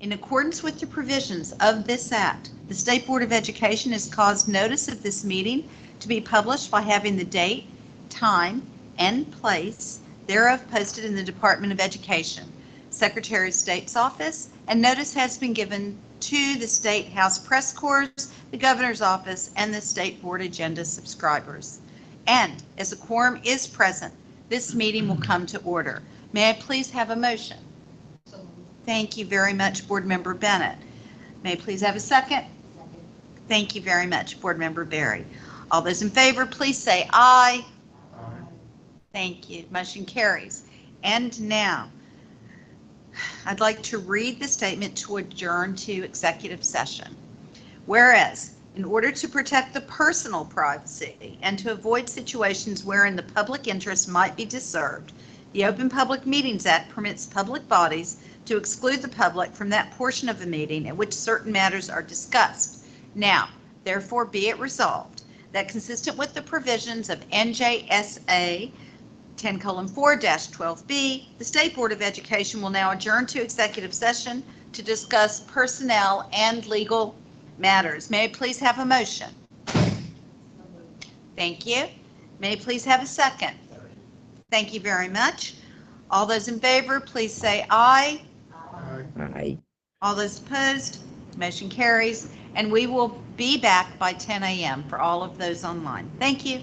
In accordance with the provisions of this Act, the State Board of Education has caused notice of this meeting to be published by having the date, time, and place thereof posted in the Department of Education, Secretary of State's office, and notice has been given to the State House Press Corps, the Governor's office, and the State Board agenda subscribers. And as a quorum is present, this meeting will come to order. May I please have a motion? Thank you very much, Board Member Bennett. May I please have a second? Thank you very much, Board Member Berry. All those in favor, please say aye. Aye. Thank you. Motion carries. And now, I'd like to read the statement to adjourn to executive session. Whereas, in order to protect the personal privacy and to avoid situations wherein the public interest might be disturbed, the Open Public Meetings Act permits public bodies to exclude the public from that portion of the meeting at which certain matters are discussed. Now, therefore, be it resolved that consistent with the provisions of NJSA 10:4-12B, the State Board of Education will now adjourn to executive session to discuss personnel and legal matters. May I please have a motion? Thank you. May I please have a second? Thank you very much. All those in favor, please say aye. Aye. All those opposed, motion carries, and we will be back by 10 a.m. for all of those online. Thank you.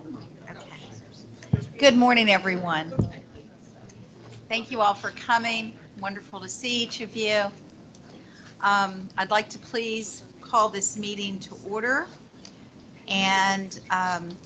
Okay. Good morning, everyone. Thank you all for coming. Wonderful to see each of you. I'd like to please call this meeting to order and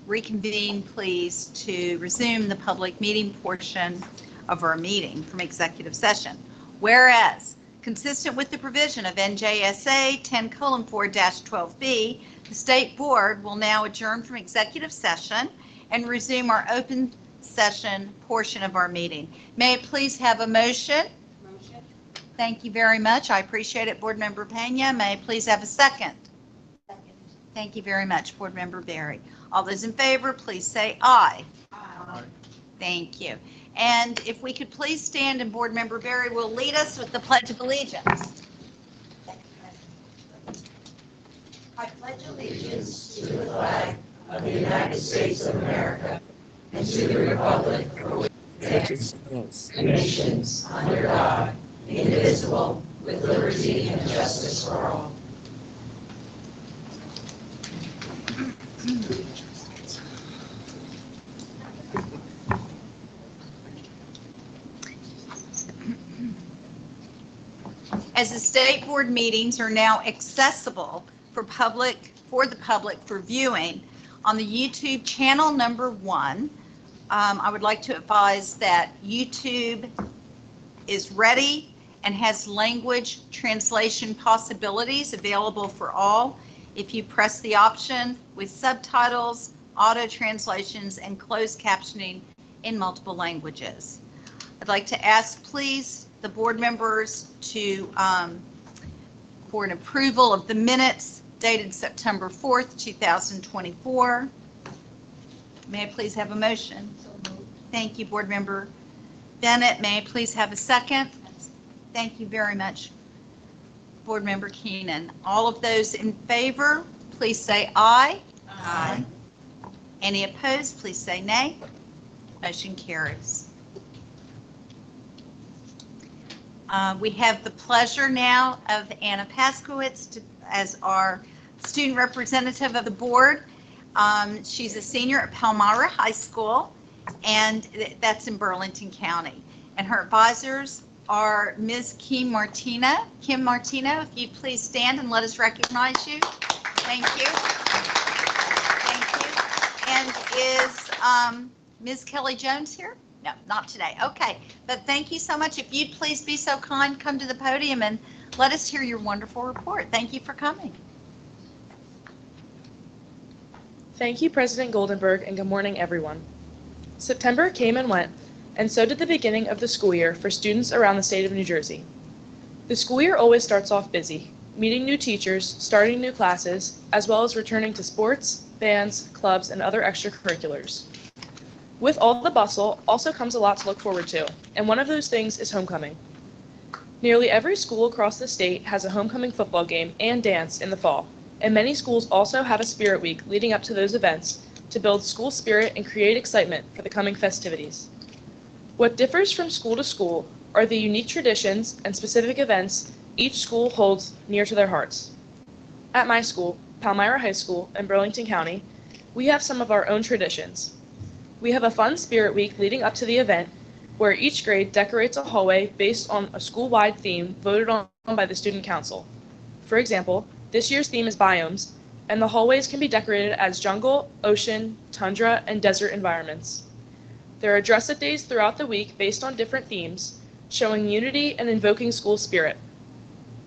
reconvene, please, to resume the public meeting portion of our meeting from executive session. Whereas, consistent with the provision of NJSA 10:4-12B, the State Board will now adjourn from executive session and resume our open session portion of our meeting. May I please have a motion? Motion. Thank you very much. I appreciate it, Board Member Pena. May I please have a second? Second. Thank you very much, Board Member Berry. All those in favor, please say aye. Aye. Thank you. And if we could please stand, and Board Member Berry will lead us with the Pledge of Allegiance. I pledge allegiance to the flag of the United States of America and to the republic for which it stands, one nation, under God, indivisible, with liberty and justice for all. As the State Board meetings are now accessible for the public for viewing on the YouTube channel number 1, I would like to advise that YouTube is ready and has language translation possibilities available for all if you press the option with subtitles, auto translations, and closed captioning in multiple languages. I'd like to ask, please, the board members for an approval of the minutes dated September 4th, 2024. May I please have a motion? Thank you, Board Member Bennett. May I please have a second? Thank you very much, Board Member Keenan. All of those in favor, please say aye. Aye. Any opposed, please say nay. Motion carries. We have the pleasure now of Anna Paskowitz as our student representative of the board. She's a senior at Palmyra High School, and that's in Burlington County. And her advisors are Ms. Kim Martino. Kim Martino, if you'd please stand and let us recognize you. Thank you. Thank you. And is Ms. Kelly Jones here? No, not today. Okay, but thank you so much. If you'd please be so kind, come to the podium and let us hear your wonderful report. Thank you for coming. Thank you, President Goldenberg, and good morning, everyone. September came and went, and so did the beginning of the school year for students around the state of New Jersey. The school year always starts off busy, meeting new teachers, starting new classes, as well as returning to sports, bands, clubs, and other extracurriculars. With all the bustle also comes a lot to look forward to, and one of those things is homecoming. Nearly every school across the state has a homecoming football game and dance in the fall, and many schools also have a spirit week leading up to those events to build school spirit and create excitement for the coming festivities. What differs from school to school are the unique traditions and specific events each school holds near to their hearts. At my school, Palmyra High School in Burlington County, we have some of our own traditions. We have a fun spirit week leading up to the event where each grade decorates a hallway based on a school-wide theme voted on by the student council. For example, this year's theme is biomes, and the hallways can be decorated as jungle, ocean, tundra, and desert environments. There are dress-up days throughout the week based on different themes, showing unity and invoking school spirit.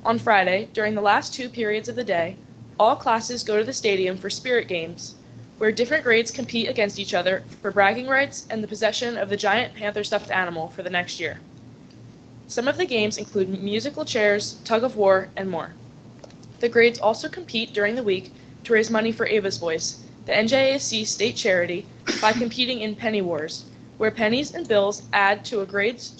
On Friday, during the last 2 periods of the day, all classes go to the stadium for spirit games, where different grades compete against each other for bragging rights and the possession of the giant panther stuffed animal for the next year. Some of the games include musical chairs, tug of war, and more. The grades also compete during the week to raise money for Ava's Voice, the NJAC state charity, by competing in penny wars, where pennies and bills add to a grade's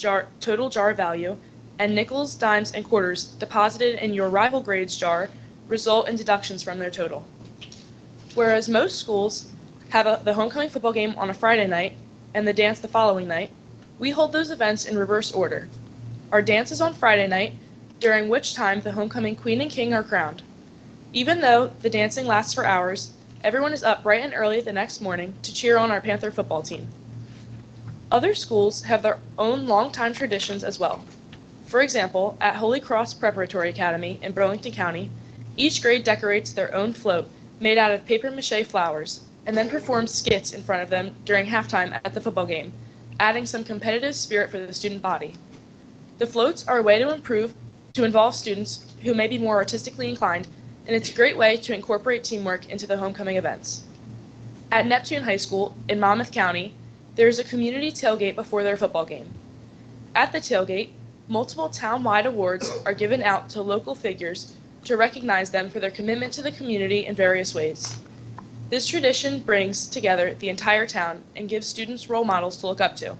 total jar value, and nickels, dimes, and quarters deposited in your rival grade's jar result in deductions from their total. Whereas most schools have the homecoming football game on a Friday night and the dance the following night, we hold those events in reverse order. Our dance is on Friday night, during which time the homecoming queen and king are crowned. Even though the dancing lasts for hours, Everyone is up bright and early the next morning to cheer on our Panther football team. Other schools have their own long-time traditions as well. For example, at Holy Cross Preparatory Academy in Burlington County, each grade decorates their own float made out of papier-mâché flowers and then performs skits in front of them during halftime at the football game, adding some competitive spirit for the student body. The floats are a way to involve students who may be more artistically inclined, and it's a great way to incorporate teamwork into the homecoming events. At Neptune High School in Monmouth County, there is a community tailgate before their football game. At the tailgate, multiple town-wide awards are given out to local figures to recognize them for their commitment to the community in various ways. This tradition brings together the entire town and gives students role models to look up to.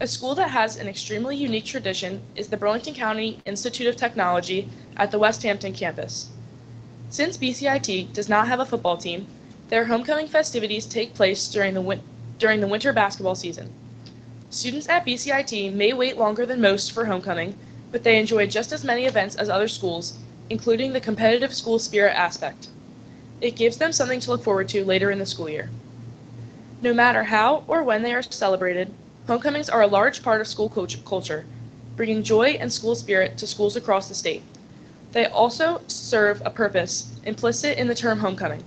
A school that has an extremely unique tradition is the Burlington County Institute of Technology at the West Hampton campus. Since BCIT does not have a football team, their homecoming festivities take place during the winter basketball season. Students at BCIT may wait longer than most for homecoming, but they enjoy just as many events as other schools, including the competitive school spirit aspect. It gives them something to look forward to later in the school year. No matter how or when they are celebrated, homecomings are a large part of school culture, bringing joy and school spirit to schools across the state. They also serve a purpose implicit in the term homecoming,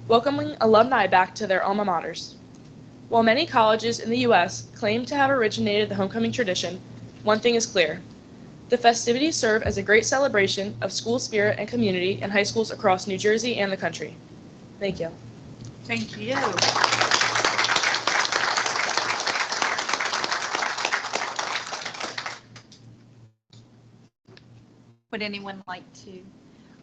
welcoming alumni back to their alma maters. While many colleges in the U.S. claim to have originated the homecoming tradition, one thing is clear. The festivities serve as a great celebration of school spirit and community in high schools across New Jersey and the country. Thank you. Thank you. Would anyone like to?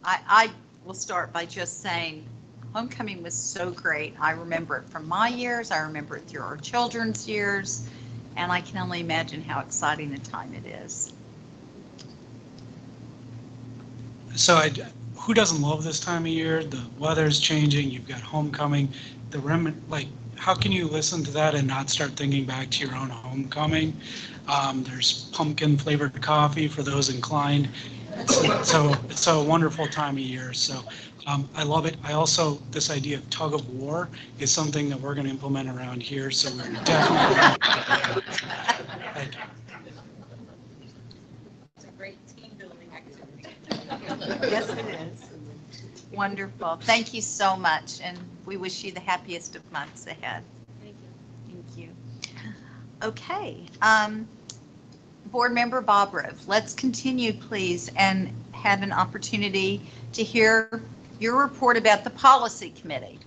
I will start by just saying homecoming was so great. I remember it from my years. I remember it through our children's years. And I can only imagine how exciting a time it is. So who doesn't love this time of year? The weather's changing. You've got homecoming. How can you listen to that and not start thinking back to your own homecoming? There's pumpkin flavored coffee for those inclined. It's a wonderful time of year. So I love it. I also, this idea of tug of war is something that we're going to implement around here. So we're definitely. Thank you. It's a great team building activity. Yes, it is. Wonderful. Thank you so much. And we wish you the happiest of months ahead. Thank you. Thank you. Okay. Board Member Bobrov, let's continue, please, and have an opportunity to hear your report about the Policy Committee.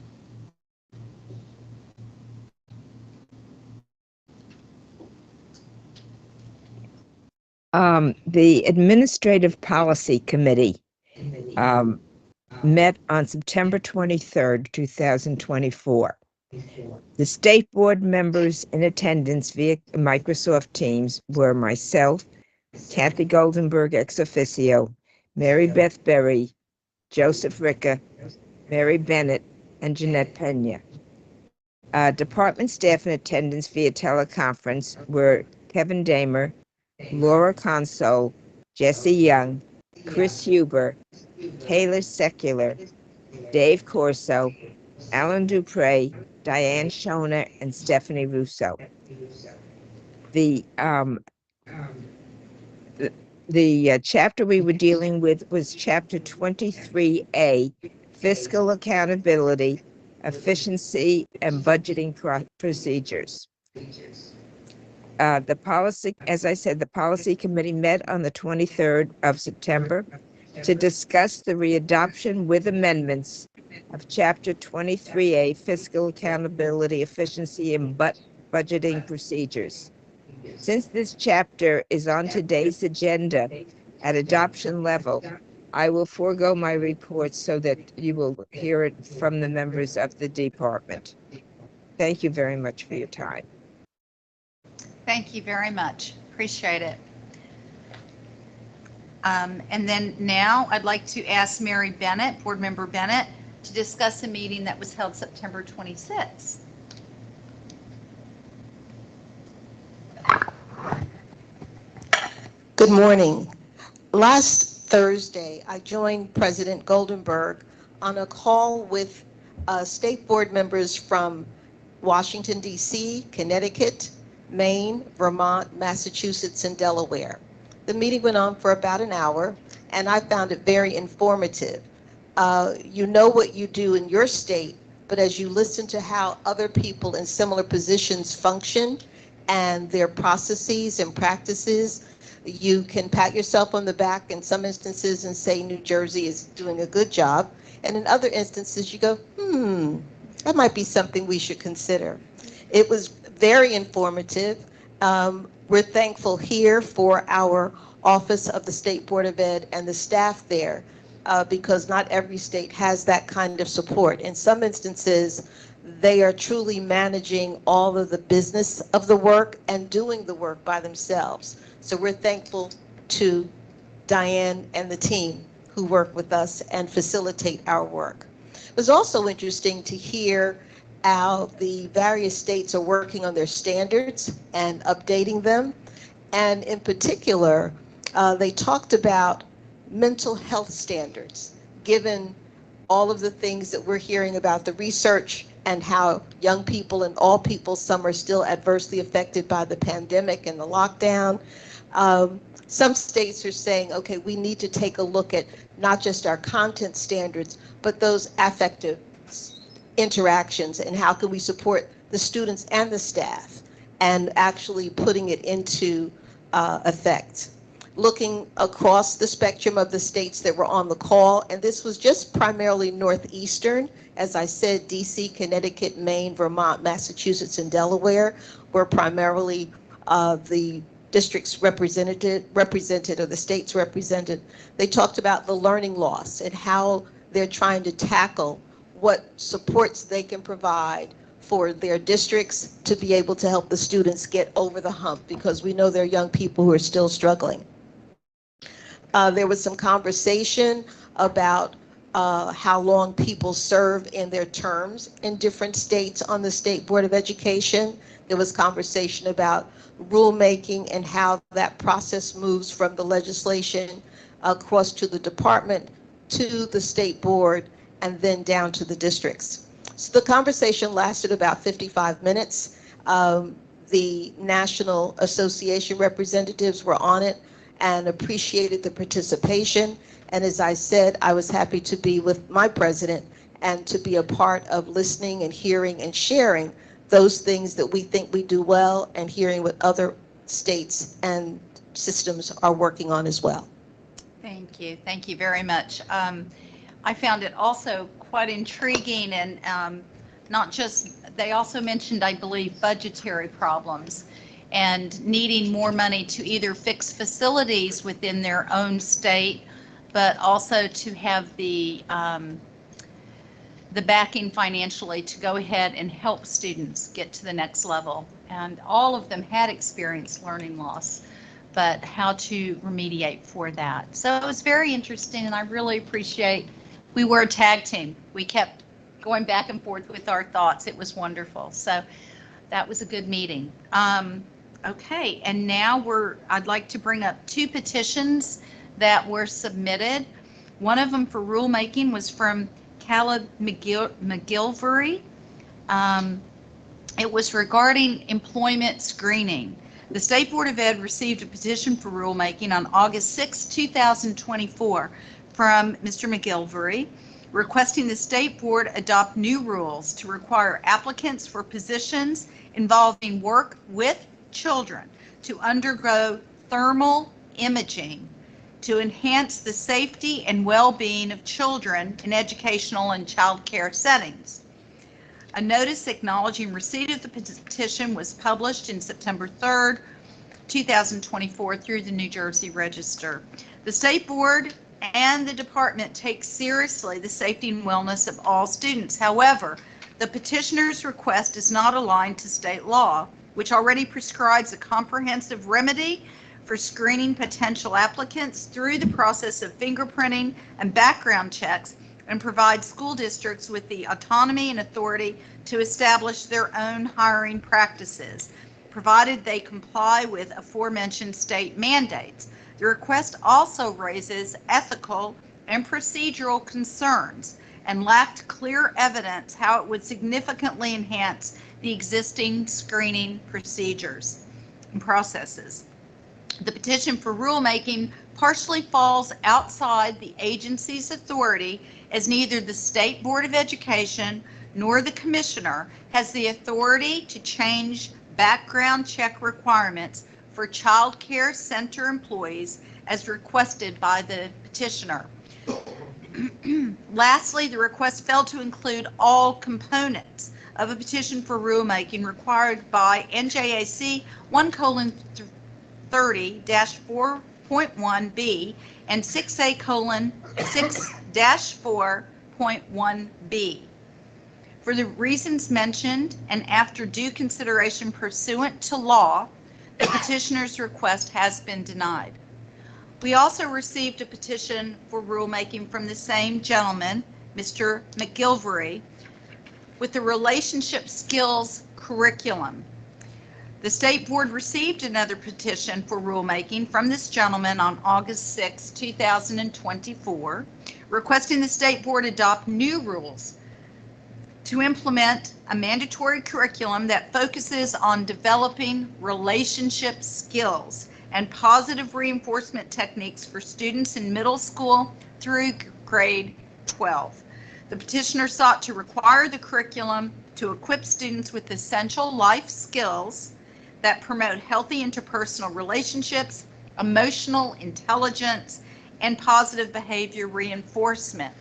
The Administrative Policy Committee met on September 23rd, 2024. The state board members in attendance via Microsoft Teams were myself, Kathy Goldenberg ex officio, Mary Beth Berry, Joseph Ricca, Mary Bennett, and Jeanette Pena. Department staff in attendance via teleconference were Kevin Damer, Laura Console, Jesse Young, Chris Huber, Taylor Secular, Dave Corso, Alan Dupre, Diane Shona, and Stephanie Russo. The chapter we were dealing with was Chapter 23A, Fiscal Accountability, Efficiency, and Budgeting Procedures. As I said, the Policy Committee met on the 23rd of September to discuss the readoption with amendments of Chapter 23A, Fiscal Accountability, Efficiency, and Budgeting Procedures. Since this chapter is on today's agenda at adoption level, I will forego my report so that you will hear it from the members of the department. Thank you very much for your time. Thank you very much. Appreciate it. And then now I'd like to ask Mary Bennett, Board Member Bennett, to discuss a meeting that was held September 26th. Good morning. Last Thursday, I joined President Goldenberg on a call with state board members from Washington, D.C., Connecticut, Maine, Vermont, Massachusetts, and Delaware. The meeting went on for about an hour, and I found it very informative. You know what you do in your state, but as you listen to how other people in similar positions function and their processes and practices, you can pat yourself on the back in some instances and say New Jersey is doing a good job. And in other instances, you go, that might be something we should consider. It was very informative. We're thankful here for our Office of the State Board of Ed and the staff there, because not every state has that kind of support. In some instances, they are truly managing all of the business of the work and doing the work by themselves. So we're thankful to Diane and the team who work with us and facilitate our work. It was also interesting to hear how the various states are working on their standards and updating them. And in particular, they talked about mental health standards, given all of the things that we're hearing about the research and how young people and all people, some are still adversely affected by the pandemic and the lockdown. Some states are saying, okay, we need to take a look at not just our content standards, but those affective interactions and how can we support the students and the staff and actually putting it into effect. Looking across the spectrum of the states that were on the call, and this was just primarily Northeastern. As I said, DC, Connecticut, Maine, Vermont, Massachusetts, and Delaware were primarily the districts represented, or the states represented. They talked about the learning loss and how they're trying to tackle what supports they can provide for their districts to be able to help the students get over the hump, because we know there are young people who are still struggling. There was some conversation about how long people serve in their terms in different states on the State Board of Education. There was conversation about rulemaking and how that process moves from the legislation across to the department, to the state board, and then down to the districts. So the conversation lasted about 55 minutes. The National Association representatives were on it and appreciated the participation. And as I said, I was happy to be with my president and to be a part of listening and hearing and sharing those things that we think we do well and hearing what other states and systems are working on as well. Thank you. Thank you very much. I found it also quite intriguing, and not just, they also mentioned, I believe, budgetary problems and needing more money to either fix facilities within their own state, but also to have the backing financially to go ahead and help students get to the next level. And all of them had experienced learning loss, but how to remediate for that. So it was very interesting, and I really appreciate, we were a tag team. We kept going back and forth with our thoughts. It was wonderful. So that was a good meeting. Okay, and now I'd like to bring up two petitions that were submitted. One of them for rulemaking was from Caleb McGilvery. It was regarding employment screening. The State Board of Ed received a petition for rulemaking on August 6, 2024 from Mr. McGilvery, requesting the State Board adopt new rules to require applicants for positions involving work with children to undergo thermal imaging to enhance the safety and well-being of children in educational and child care settings. A notice acknowledging receipt of the petition was published in September 3rd, 2024 through the New Jersey Register. The State Board and the department take seriously the safety and wellness of all students. However, the petitioner's request is not aligned to state law, which already prescribes a comprehensive remedy for screening potential applicants through the process of fingerprinting and background checks, and provides school districts with the autonomy and authority to establish their own hiring practices, provided they comply with aforementioned state mandates. The request also raises ethical and procedural concerns and lacked clear evidence how it would significantly enhance the existing screening procedures and processes. The petition for rulemaking partially falls outside the agency's authority, as neither the State Board of Education nor the Commissioner has the authority to change background check requirements for child care center employees as requested by the petitioner. Lastly, the request failed to include all components of a petition for rulemaking required by NJAC 1:30-4.1b and 6A:6-4.1b. For the reasons mentioned and after due consideration pursuant to law, the petitioner's request has been denied. We also received a petition for rulemaking from the same gentleman, Mr. McGilvery, with the relationship skills curriculum. The State Board received another petition for rulemaking from this gentleman on August 6, 2024, requesting the State Board adopt new rules to implement a mandatory curriculum that focuses on developing relationship skills and positive reinforcement techniques for students in middle school through grade 12. The petitioner sought to require the curriculum to equip students with essential life skills that promote healthy interpersonal relationships, emotional intelligence, and positive behavior reinforcement.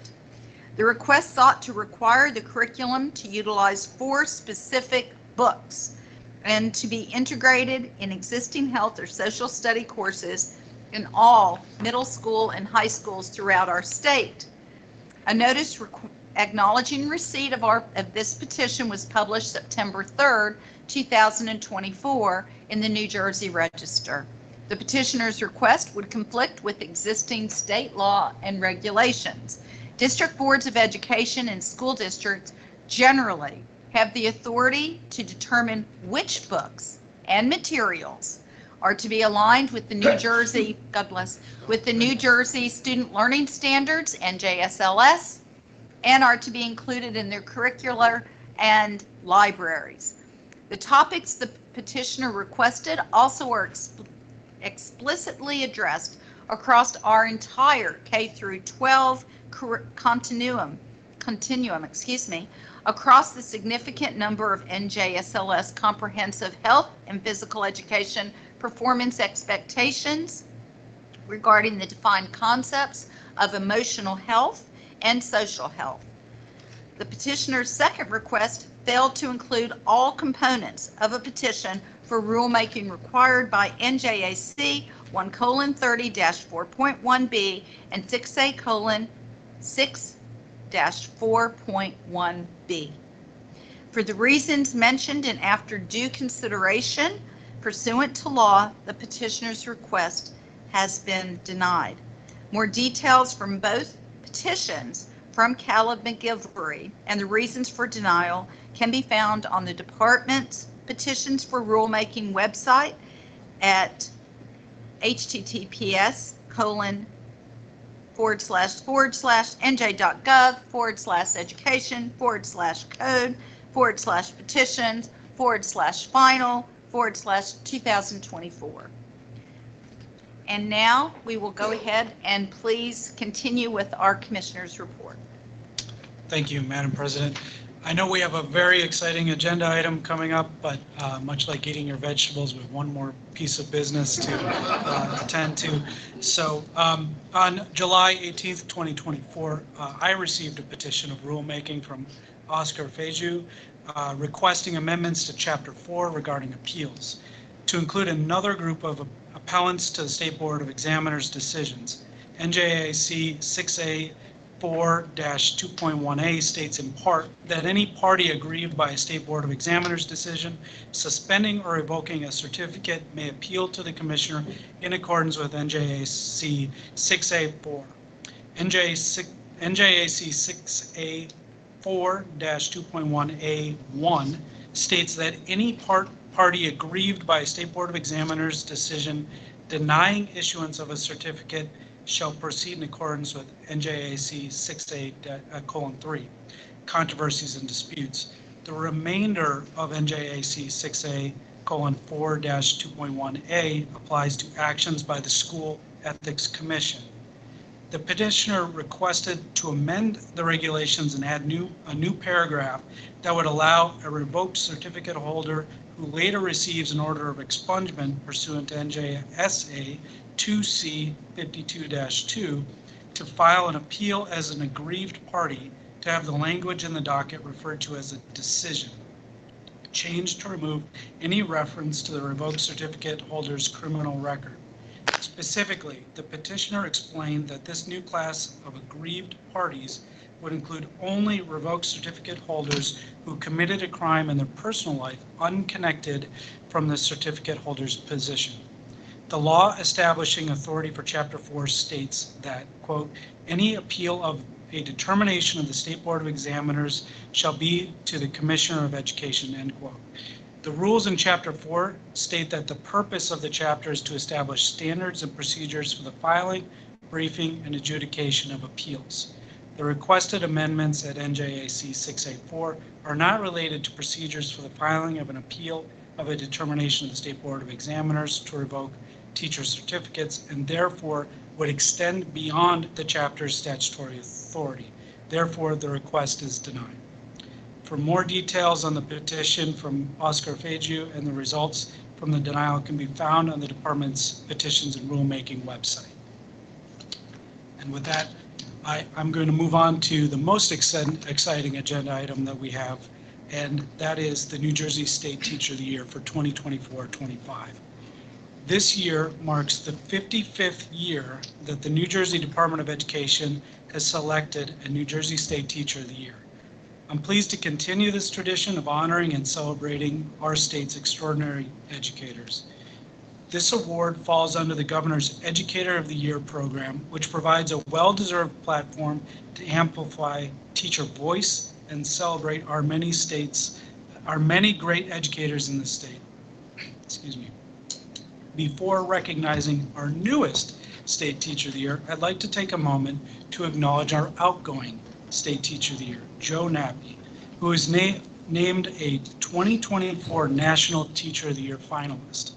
The request sought to require the curriculum to utilize 4 specific books and to be integrated in existing health or social study courses in all middle school and high schools throughout our state. A notice acknowledging receipt of this petition was published September 3rd, 2024 in the New Jersey Register. The petitioner's request would conflict with existing state law and regulations. District boards of education and school districts generally have the authority to determine which books and materials are to be aligned with the New Jersey, God bless, with the New Jersey Student Learning Standards, NJSLS, and are to be included in their curricular and libraries. The topics the petitioner requested also are explicitly addressed across our entire K through 12 continuum, across the significant number of NJSLS comprehensive health and physical education performance expectations regarding the defined concepts of emotional health and social health. The petitioner's second request failed to include all components of a petition for rulemaking required by NJAC 1:30-4.1b and 6A:6-4.1b. For the reasons mentioned and after due consideration pursuant to law, the petitioner's request has been denied. More details from both petitions from Caleb McGilvery and the reasons for denial can be found on the department's petitions for rulemaking website at https://nj.gov/education/petitions/final/2024. And now we will go ahead and please continue with our commissioner's report. Thank you, Madam President. I know we have a very exciting agenda item coming up, but much like eating your vegetables, we have one more piece of business to attend to. So on July 18th, 2024, I received a petition of rulemaking from Oscar Feju requesting amendments to Chapter 4 regarding appeals to include another group of appellants to the State Board of Examiners decisions. NJAC 6A:4-2.1a states in part that any party aggrieved by a State Board of Examiners decision suspending or revoking a certificate may appeal to the Commissioner in accordance with NJAC 6A:4. NJAC 6A:4-2.1a1 states that any party aggrieved by a State Board of Examiners decision denying issuance of a certificate shall proceed in accordance with NJAC 6A:3, controversies and disputes. The remainder of NJAC 6A:4-2.1A applies to actions by the School Ethics Commission. The petitioner requested to amend the regulations and add a new paragraph that would allow a revoked certificate holder who later receives an order of expungement pursuant to NJSA 2C52-2 to file an appeal as an aggrieved party to have the language in the docket referred to as a decision changed to remove any reference to the revoked certificate holder's criminal record. Specifically, the petitioner explained that this new class of aggrieved parties would include only revoked certificate holders who committed a crime in their personal life unconnected from the certificate holder's position. The law establishing authority for Chapter 4 states that, quote, any appeal of a determination of the State Board of Examiners shall be to the Commissioner of Education, end quote. The rules in Chapter 4 state that the purpose of the chapter is to establish standards and procedures for the filing, briefing, and adjudication of appeals. The requested amendments at NJAC 6A:4 are not related to procedures for the filing of an appeal of a determination of the State Board of Examiners to revoke teacher certificates, and therefore would extend beyond the chapter's statutory authority. Therefore, the request is denied. For more details on the petition from Oscar Feju and the results from the denial can be found on the department's petitions and rulemaking website. And with that, I'm going to move on to the most exciting agenda item that we have, and that is the New Jersey State Teacher of the Year for 2024-25. This year marks the 55th year that the New Jersey Department of Education has selected a New Jersey State Teacher of the Year. I'm pleased to continue this tradition of honoring and celebrating our state's extraordinary educators. This award falls under the Governor's Educator of the Year program, which provides a well-deserved platform to amplify teacher voice and celebrate our many great educators in the state. Excuse me. Before recognizing our newest State Teacher of the Year, I'd like to take a moment to acknowledge our outgoing State Teacher of the Year, Joe Nappy, who is named a 2024 National Teacher of the Year finalist.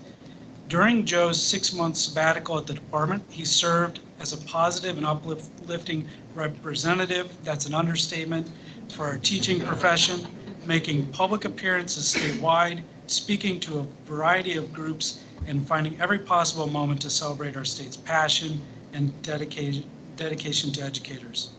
During Joe's 6-month sabbatical at the department, he served as a positive and uplifting representative, that's an understatement, for our teaching profession, making public appearances statewide, speaking to a variety of groups, and finding every possible moment to celebrate our state's passion and dedication to educators.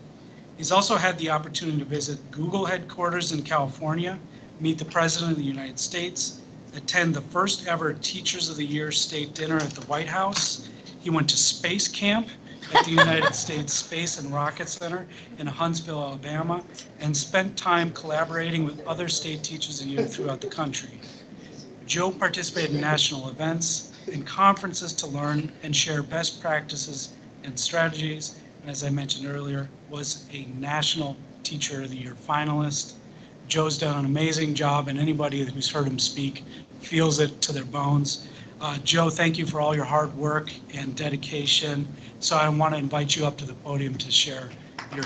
He's also had the opportunity to visit Google headquarters in California, meet the President of the United States, attend the first ever Teachers of the Year state dinner at the White House. He went to space camp at the United States Space and Rocket Center in Huntsville, Alabama, and spent time collaborating with other state teachers of the year throughout the country. Joe participated in national events and conferences to learn and share best practices and strategies, and as I mentioned earlier, was a National Teacher of the Year finalist. Joe's done an amazing job, and anybody who's heard him speak feels it to their bones. Joe, thank you for all your hard work and dedication. So I want to invite you up to the podium to share your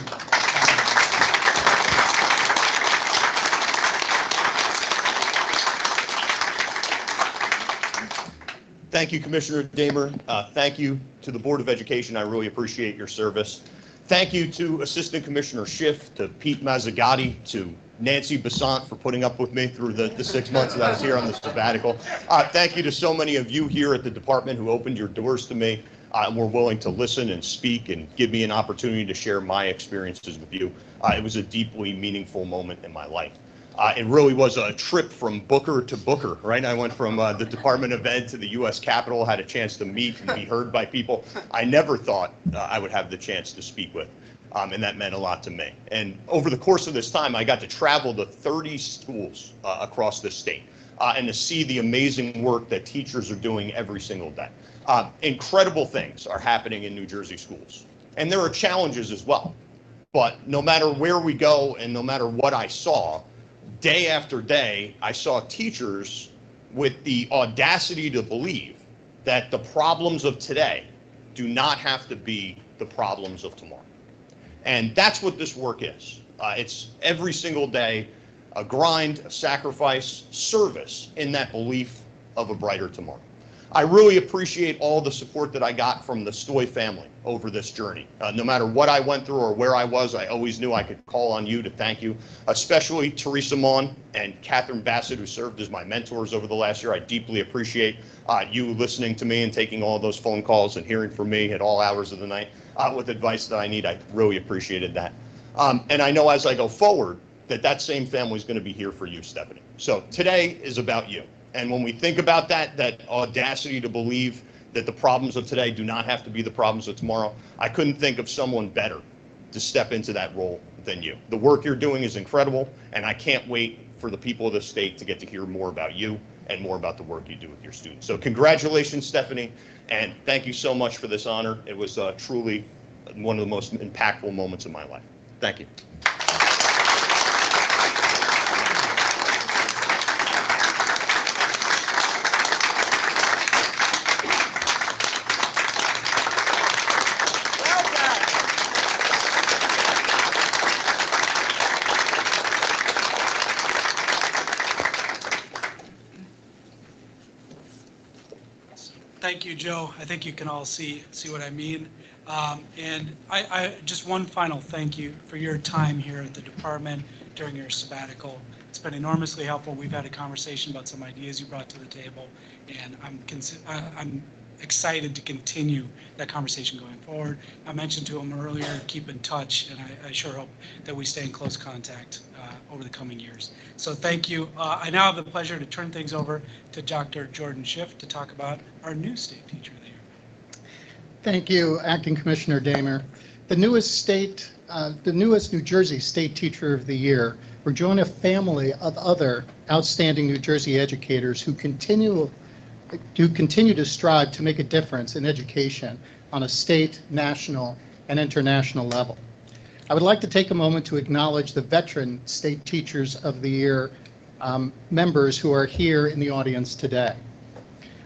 Thank you, Commissioner Damer. Thank you to the Board of Education. I really appreciate your service. Thank you to Assistant Commissioner Schiff, to Pete Mazzagatti, to Nancy Besant for putting up with me through the 6 months that I was here on the sabbatical. Thank you to so many of you here at the department who opened your doors to me and were willing to listen and speak and give me an opportunity to share my experiences with you. It was a deeply meaningful moment in my life. It really was a trip from Booker to Booker, right? I went from the Department of Ed to the U.S. Capitol, had a chance to meet and be heard by people I never thought I would have the chance to speak with, and that meant a lot to me. And over the course of this time, I got to travel to 30 schools across the state and to see the amazing work that teachers are doing every single day. Incredible things are happening in New Jersey schools, and there are challenges as well. But no matter where we go and no matter what I saw, day after day, I saw teachers with the audacity to believe that the problems of today do not have to be the problems of tomorrow. And that's what this work is. It's every single day, a grind, a sacrifice, service in that belief of a brighter tomorrow. I really appreciate all the support that I got from the Stoy family over this journey. No matter what I went through or where I was, I always knew I could call on you to thank you, especially Teresa Mon and Catherine Bassett, who served as my mentors over the last year. I deeply appreciate you listening to me and taking all those phone calls and hearing from me at all hours of the night with advice that I need. I really appreciated that. And I know as I go forward that that same family is going to be here for you, Stephanie. So today is about you. And when we think about that audacity to believe that the problems of today do not have to be the problems of tomorrow, I couldn't think of someone better to step into that role than you. The work you're doing is incredible, and I can't wait for the people of the state to get to hear more about you and more about the work you do with your students. So congratulations, Stephanie, and thank you so much for this honor. It was truly one of the most impactful moments of my life. Thank you. Thank you, Joe. I think you can all see what I mean. And I just one final thank you for your time here at the department during your sabbatical. It's been enormously helpful. We've had a conversation about some ideas you brought to the table, and I'm excited to continue that conversation going forward. I mentioned to him earlier, keep in touch, and I sure hope that we stay in close contact over the coming years. So thank you. I now have the pleasure to turn things over to Dr. Jordan Schiff to talk about our new state teacher of the year. Thank you, Acting Commissioner Damer. The newest New Jersey State Teacher of the Year, we're joining a family of other outstanding New Jersey educators who continue to strive to make a difference in education on a state, national, and international level. I would like to take a moment to acknowledge the veteran State Teachers of the Year members who are here in the audience today.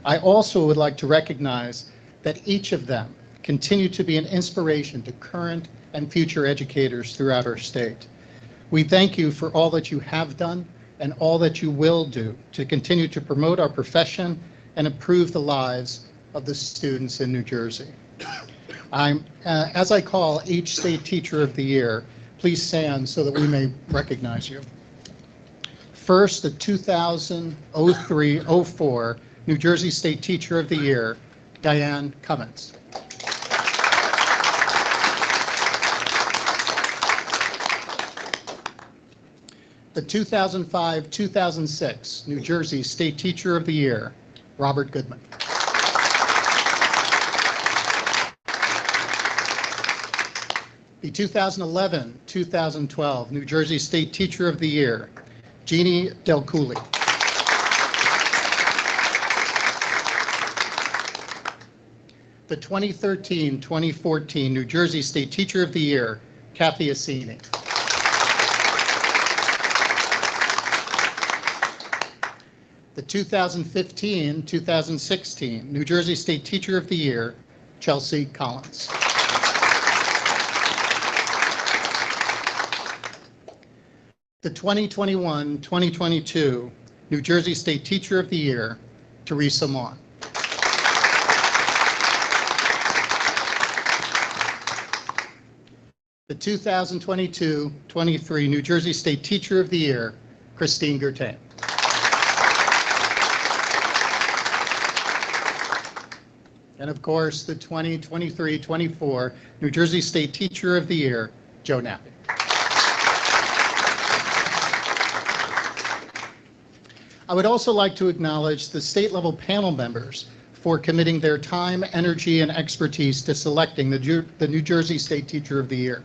I also would like to recognize that each of them continue to be an inspiration to current and future educators throughout our state. We thank you for all that you have done and all that you will do to continue to promote our profession and improve the lives of the students in New Jersey. As I call each State Teacher of the Year, please stand so that we may recognize you. First, the 2003-04 New Jersey State Teacher of the Year, Diane Cummins. The 2005-2006 New Jersey State Teacher of the Year, Robert Goodman. The 2011-2012 New Jersey State Teacher of the Year, Jeannie Del Cooley. The 2013-2014 New Jersey State Teacher of the Year, Kathy Assini. The 2015-2016 New Jersey State Teacher of the Year, Chelsea Collins. The 2021-2022 New Jersey State Teacher of the Year, Teresa Mon. The 2022-23 New Jersey State Teacher of the Year, Christine Gertain. And of course, the 2023-24 New Jersey State Teacher of the Year, Joe Nappy. I would also like to acknowledge the state-level panel members for committing their time, energy, and expertise to selecting the New Jersey State Teacher of the Year.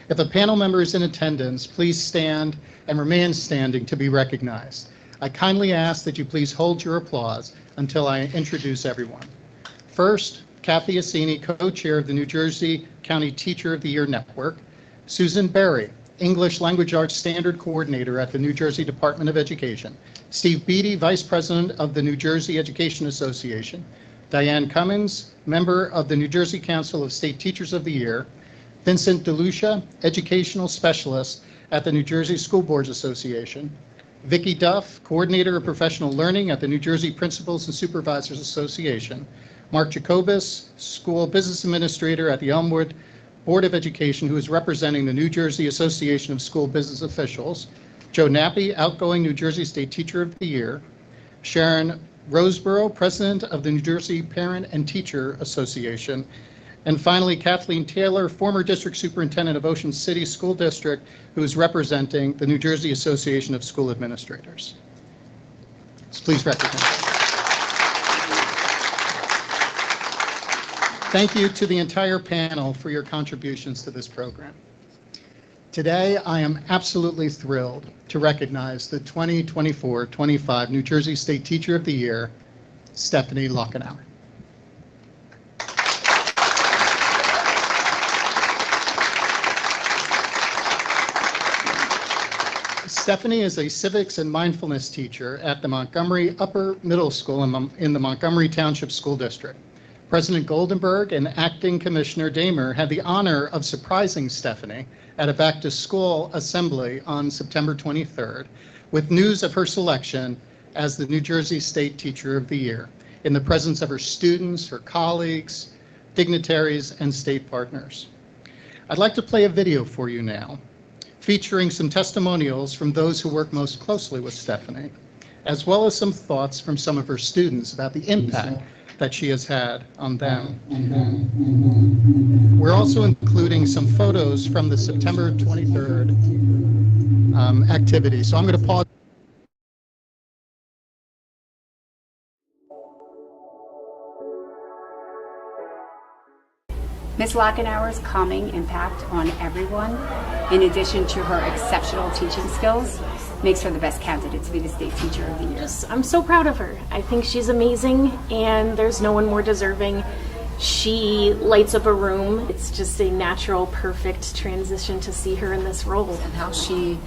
If a panel member is in attendance, please stand and remain standing to be recognized. I kindly ask that you please hold your applause until I introduce everyone. First, Kathy Assini, co-chair of the New Jersey County Teacher of the Year Network. Susan Berry, English Language Arts Standard Coordinator at the New Jersey Department of Education. Steve Beatty, Vice President of the New Jersey Education Association. Diane Cummins, member of the New Jersey Council of State Teachers of the Year, Vincent DeLucia, educational specialist at the New Jersey School Boards Association, Vicki Duff, coordinator of professional learning at the New Jersey Principals and Supervisors Association, Mark Jacobus, school business administrator at the Elmwood Board of Education, who is representing the New Jersey Association of School Business Officials, Joe Nappi, outgoing New Jersey State Teacher of the Year, Sharon Roseborough, president of the New Jersey Parent and Teacher Association, and finally, Kathleen Taylor, former district superintendent of Ocean City School District, who is representing the New Jersey Association of School Administrators. So please recognize. Thank you to the entire panel for your contributions to this program. Today, I am absolutely thrilled to recognize the 2024-25 New Jersey State Teacher of the Year, Stephanie Lockenauer. Stephanie is a civics and mindfulness teacher at the Montgomery Upper Middle School in the Montgomery Township School District. President Goldenberg and Acting Commissioner Damer had the honor of surprising Stephanie at a back-to-school assembly on September 23rd with news of her selection as the New Jersey State Teacher of the Year in the presence of her students, her colleagues, dignitaries, and state partners. I'd like to play a video for you now, featuring some testimonials from those who work most closely with Stephanie, as well as some thoughts from some of her students about the impact that she has had on them. We're also including some photos from the September 23rd activity. So I'm going to pause. Ms. Lockenauer's calming impact on everyone, in addition to her exceptional teaching skills, makes her the best candidate to be the State Teacher of the Year. I'm so proud of her. I think she's amazing, and there's no one more deserving. She lights up a room. It's just a natural, perfect transition to see her in this role. And how she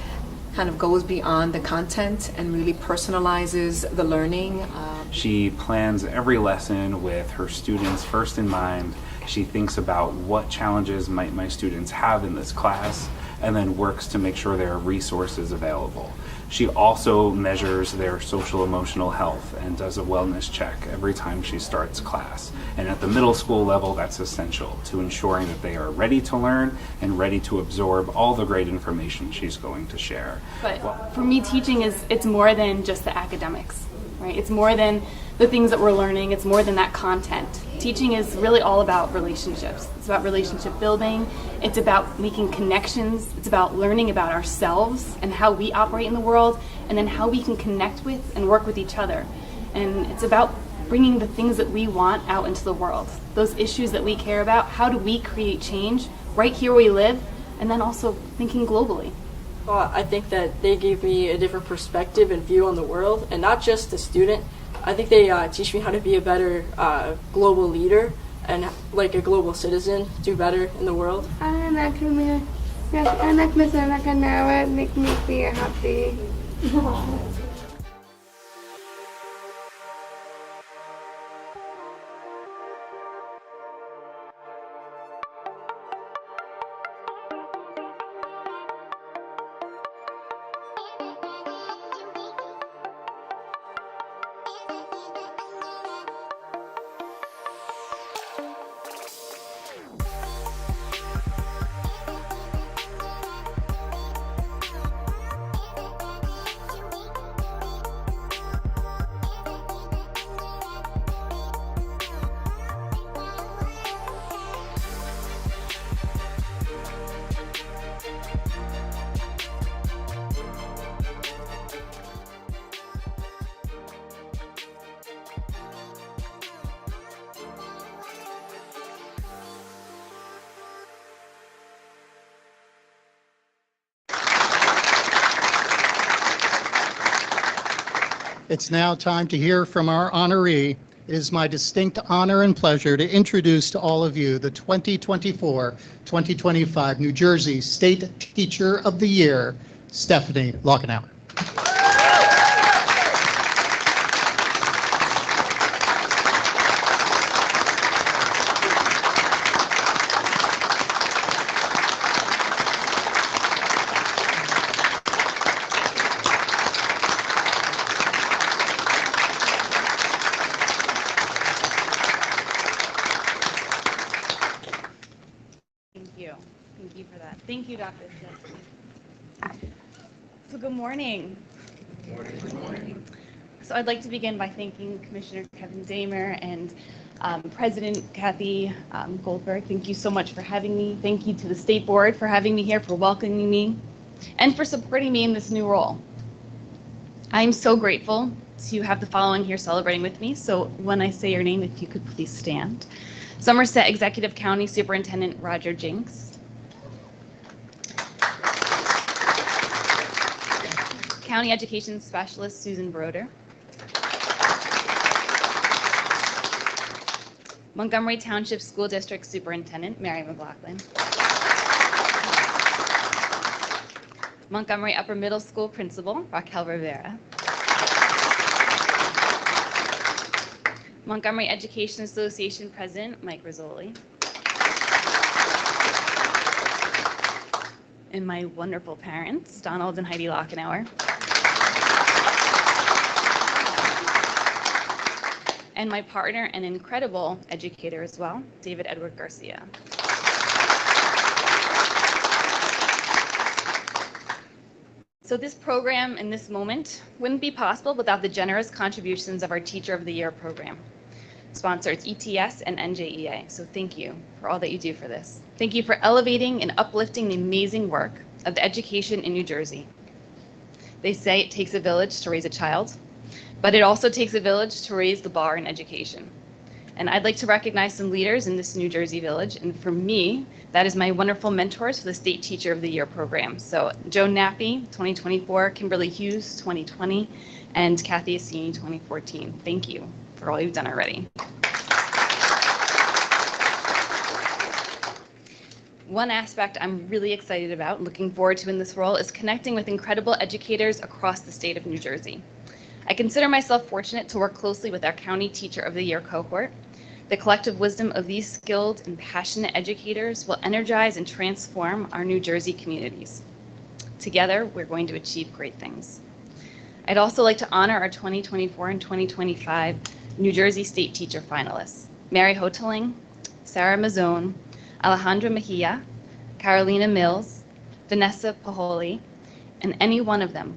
kind of goes beyond the content and really personalizes the learning. She plans every lesson with her students first in mind. She thinks about what challenges might my students have in this class, and then works to make sure there are resources available. She also measures their social emotional health and does a wellness check every time she starts class. And at the middle school level, that's essential to ensuring that they are ready to learn and ready to absorb all the great information she's going to share. But for me, teaching it's more than just the academics, right? It's more than the things that we're learning. It's more than that content. Teaching is really all about relationships. It's about relationship building. It's about making connections. It's about learning about ourselves and how we operate in the world, and then how we can connect with and work with each other. And it's about bringing the things that we want out into the world. Those issues that we care about, how do we create change right here where we live, and then also thinking globally. Well, I think that they gave me a different perspective and view on the world, and not just a student. I think they teach me how to be a better global leader and like a global citizen, do better in the world. Anak Ms. Lockenauer make me feel happy. It's now time to hear from our honoree. It is my distinct honor and pleasure to introduce to all of you the 2024-2025 New Jersey State Teacher of the Year, Stephanie Lockenauer. Thank you, Dr. Zetsky. So good morning. Good morning. So I'd like to begin by thanking Commissioner Kevin Damer and President Kathy Goldberg. Thank you so much for having me. Thank you to the State Board for having me here, for welcoming me, and for supporting me in this new role. I'm so grateful to have the following here celebrating with me. So when I say your name, if you could please stand. Somerset Executive County Superintendent Roger Jinks. County Education Specialist Susan Broder. Montgomery Township School District Superintendent Mary McLaughlin. Montgomery Upper Middle School Principal Raquel Rivera. Montgomery Education Association President Mike Rizzoli. And my wonderful parents, Donald and Heidi Lochenauer. And my partner and incredible educator as well, David Edward Garcia. So this program and this moment wouldn't be possible without the generous contributions of our Teacher of the Year program, sponsors ETS and NJEA. So thank you for all that you do for this. Thank you for elevating and uplifting the amazing work of the education in New Jersey. They say it takes a village to raise a child, but it also takes a village to raise the bar in education. And I'd like to recognize some leaders in this New Jersey village. And for me, that is my wonderful mentors for the State Teacher of the Year program. So Joan Nappy, 2024, Kimberly Hughes, 2020, and Kathy Assini, 2014. Thank you for all you've done already. One aspect I'm really excited about, looking forward to in this role, is connecting with incredible educators across the state of New Jersey. I consider myself fortunate to work closely with our County Teacher of the Year cohort. The collective wisdom of these skilled and passionate educators will energize and transform our New Jersey communities. Together, we're going to achieve great things. I'd also like to honor our 2024 and 2025 New Jersey State Teacher finalists, Mary Hoteling, Sarah Mazzone, Alejandra Mejia, Carolina Mills, Vanessa Paholi, and any one of them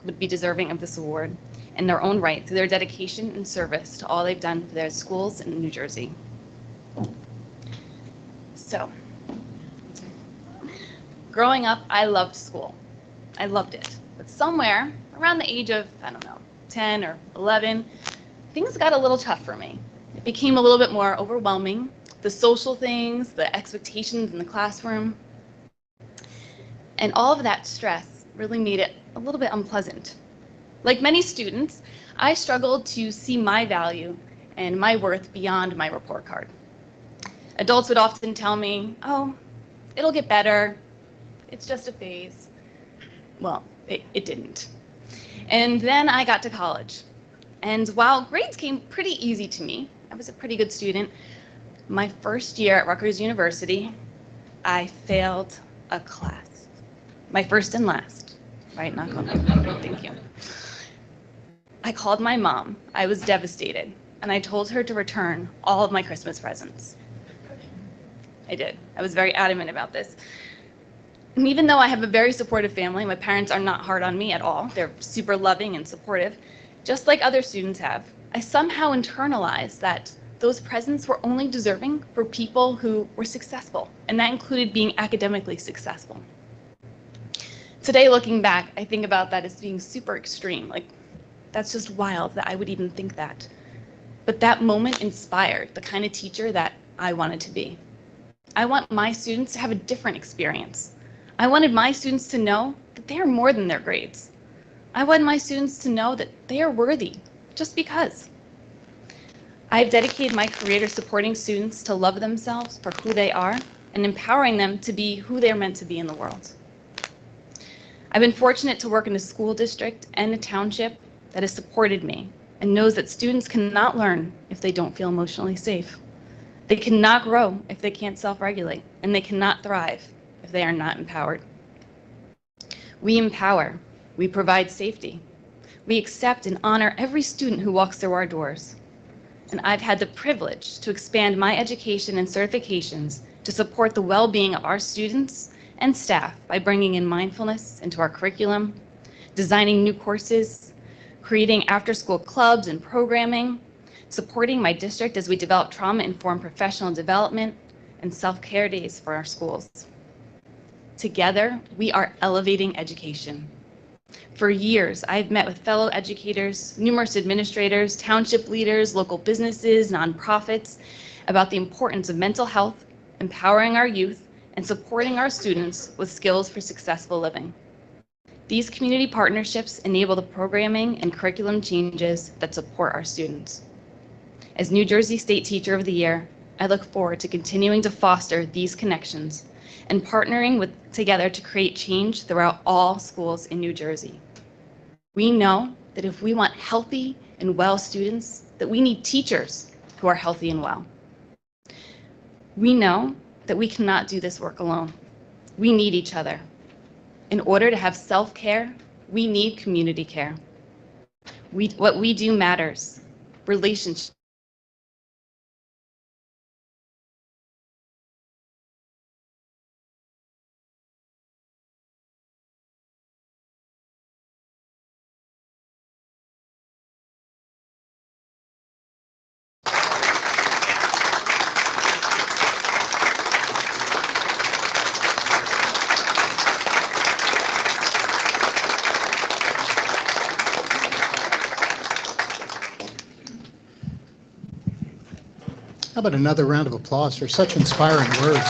would be deserving of this award in their own right through their dedication and service to all they've done for their schools in New Jersey. So, growing up, I loved school. I loved it. But somewhere around the age of, 10 or 11, things got a little tough for me. It became a little bit more overwhelming. The social things, the expectations in the classroom, and all of that stress really made it a little bit unpleasant. Like many students, I struggled to see my value and my worth beyond my report card. Adults would often tell me, oh, it'll get better. It's just a phase. Well, it didn't. And then I got to college. And while grades came pretty easy to me, I was a pretty good student, my first year at Rutgers University, I failed a class. My first and last, right? Knock on wood. Thank you. I called my mom. I was devastated, and I told her to return all of my Christmas presents. I did. I was very adamant about this. And even though I have a very supportive family, my parents are not hard on me at all. They're super loving and supportive, just like other students have. I somehow internalized that those presents were only deserving for people who were successful, and that included being academically successful. Today, looking back, I think about that as being super extreme. Like, that's just wild that I would even think that. But that moment inspired the kind of teacher that I wanted to be. I want my students to have a different experience. I wanted my students to know that they are more than their grades. I want my students to know that they are worthy just because. I've dedicated my career to supporting students to love themselves for who they are and empowering them to be who they're meant to be in the world. I've been fortunate to work in a school district and a township that has supported me and knows that students cannot learn if they don't feel emotionally safe. They cannot grow if they can't self-regulate, and they cannot thrive if they are not empowered. We empower, we provide safety. We accept and honor every student who walks through our doors. And I've had the privilege to expand my education and certifications to support the well-being of our students and staff by bringing in mindfulness into our curriculum, designing new courses, creating after-school clubs and programming, supporting my district as we develop trauma-informed professional development and self-care days for our schools. Together, we are elevating education. For years, I've met with fellow educators, numerous administrators, township leaders, local businesses, nonprofits about the importance of mental health, empowering our youth, and supporting our students with skills for successful living. These community partnerships enable the programming and curriculum changes that support our students. As New Jersey State Teacher of the Year, I look forward to continuing to foster these connections and partnering together to create change throughout all schools in New Jersey. We know that if we want healthy and well students, that we need teachers who are healthy and well. We know that we cannot do this work alone. We need each other. In order to have self-care, we need community care. What we do matters. Relationships. How about another round of applause for such inspiring words?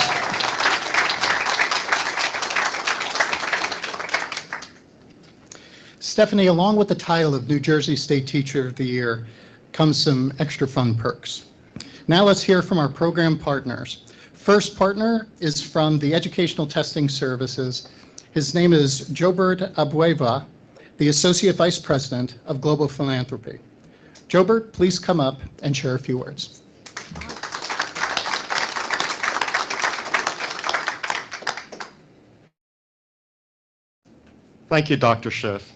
Stephanie, along with the title of New Jersey State Teacher of the Year comes some extra fun perks. Now let's hear from our program partners. First partner is from the Educational Testing Services. His name is Jobert Abueva, the Associate Vice President of Global Philanthropy. Jobert, please come up and share a few words. Thank you, Dr. Schiff.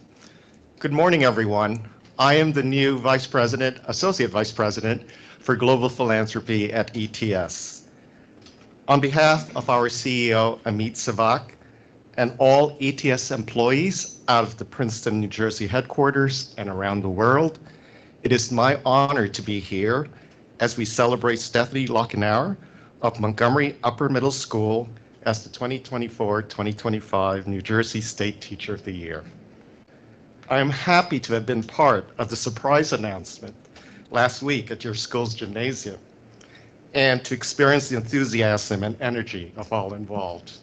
Good morning, everyone. I am the new Associate Vice President for Global Philanthropy at ETS. On behalf of our CEO, Amit Savak, and all ETS employees out of the Princeton, New Jersey headquarters and around the world, it is my honor to be here as we celebrate Stephanie Lochinauer of Montgomery Upper Middle School as the 2024-2025 New Jersey State Teacher of the Year. I am happy to have been part of the surprise announcement last week at your school's gymnasium and to experience the enthusiasm and energy of all involved.